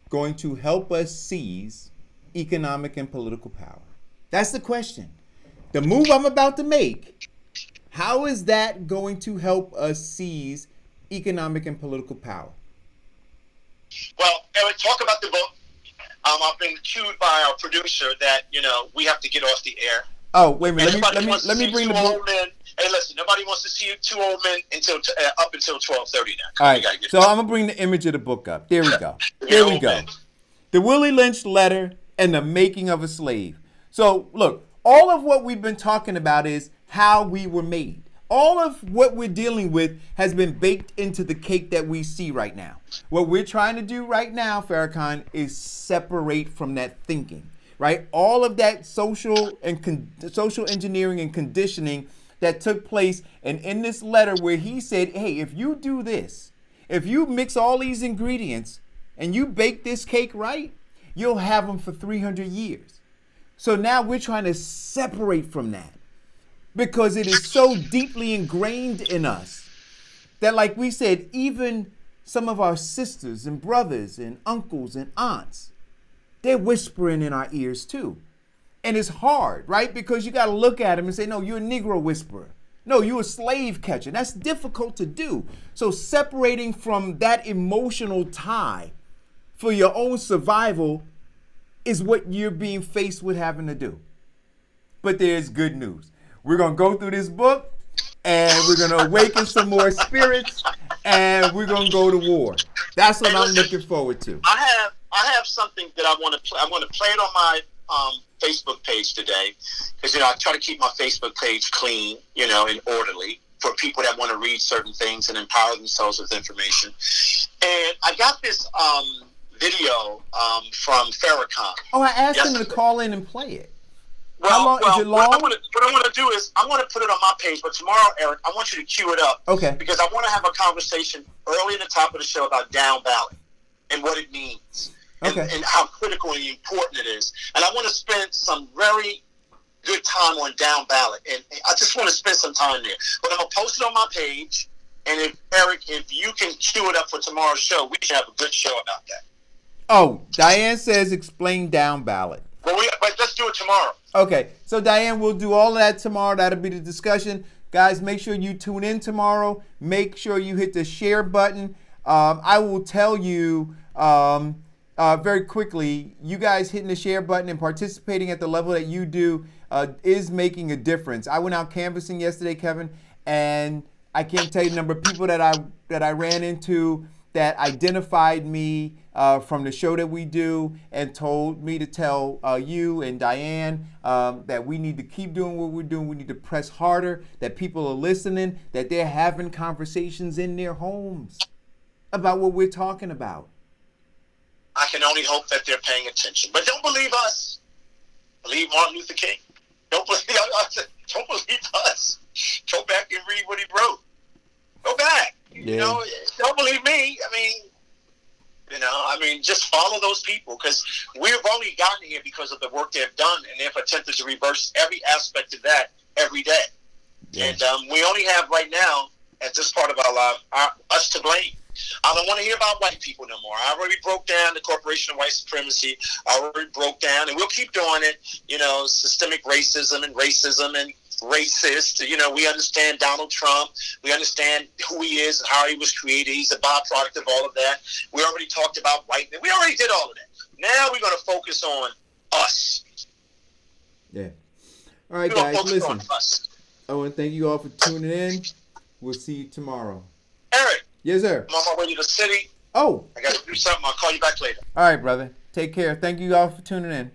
going to help us seize economic and political power? That's the question. The move I'm about to make, how is that going to help us seize economic and political power? Well, Eric, talk about the book. I've been cued by our producer that, we have to get off the air. Oh, wait a minute. Let me bring the book. Hey, listen, nobody wants to see 2 old men up until 12:30 now. All right, so I'm going to bring the image of the book up. There we go. There we go. The Willie Lynch Letter and the Making of a Slave. So, look, all of what we've been talking about is how we were made. All of what we're dealing with has been baked into the cake that we see right now. What we're trying to do right now, Farrakhan, is separate from that thinking, right? All of that social engineering and conditioning that took place, and in this letter where he said, hey, if you do this, if you mix all these ingredients and you bake this cake right, you'll have them for 300 years. So now we're trying to separate from that because it is so deeply ingrained in us that, like we said, even some of our sisters and brothers and uncles and aunts, they're whispering in our ears too. And it's hard, right? Because you got to look at them and say, no, you're a Negro whisperer. No, you're a slave catcher. That's difficult to do. So separating from that emotional tie for your own survival is what you're being faced with having to do. But there's good news. We're going to go through this book and we're going to awaken some more spirits and we're going to go to war. That's what I'm looking forward to. I have something that I want to play. I want to play it on my Facebook page today because, I try to keep my Facebook page clean, and orderly for people that want to read certain things and empower themselves with information. And I got this video from Farrakhan. Oh, I asked him to call in and play it. Well, How long? Is it long? What I want to do is I want to put it on my page, but tomorrow, Eric, I want you to cue it up. Okay. Because I want to have a conversation early in the top of the show about down ballot and what it means. Okay. And how critical and important it is. And I want to spend some very good time on down ballot. And I just want to spend some time there. But I'm going to post it on my page. And if you can cue it up for tomorrow's show, we should have a good show about that. Oh, Diane says explain down ballot. But let's do it tomorrow. Okay, so Diane, we'll do all of that tomorrow. That'll be the discussion. Guys, make sure you tune in tomorrow. Make sure you hit the share button. I will tell you very quickly, you guys hitting the share button and participating at the level that you do is making a difference. I went out canvassing yesterday, Kevin, and I can't tell you the number of people that I ran into that identified me from the show that we do and told me to tell you and Diane that we need to keep doing what we're doing. We need to press harder, that people are listening, that they're having conversations in their homes about what we're talking about. I can only hope that they're paying attention. But don't believe us. Believe Martin Luther King. Don't believe us. Go back and read what he wrote. Go back. Yeah. Don't believe me. Just follow those people because we've only gotten here because of the work they've done, and they've attempted to reverse every aspect of that every day. Yeah. And we only have right now, at this part of our life, us to blame. I don't want to hear about white people no more. I already broke down the corporation of white supremacy. I already broke down, and we'll keep doing it, systemic racism and racist. We understand Donald Trump. We understand who he is and how he was created. He's a byproduct of all of that. We already talked about white men. We already did all of that. Now we're going to focus on us. Yeah. All right, We don't guys, focus listen. on us. I want to thank you all for tuning in. We'll see you tomorrow. Eric, Yes, sir. I'm on my way to the city. Oh, I got to do something. I'll call you back later. all right, brother. Take care. Thank you all for tuning in.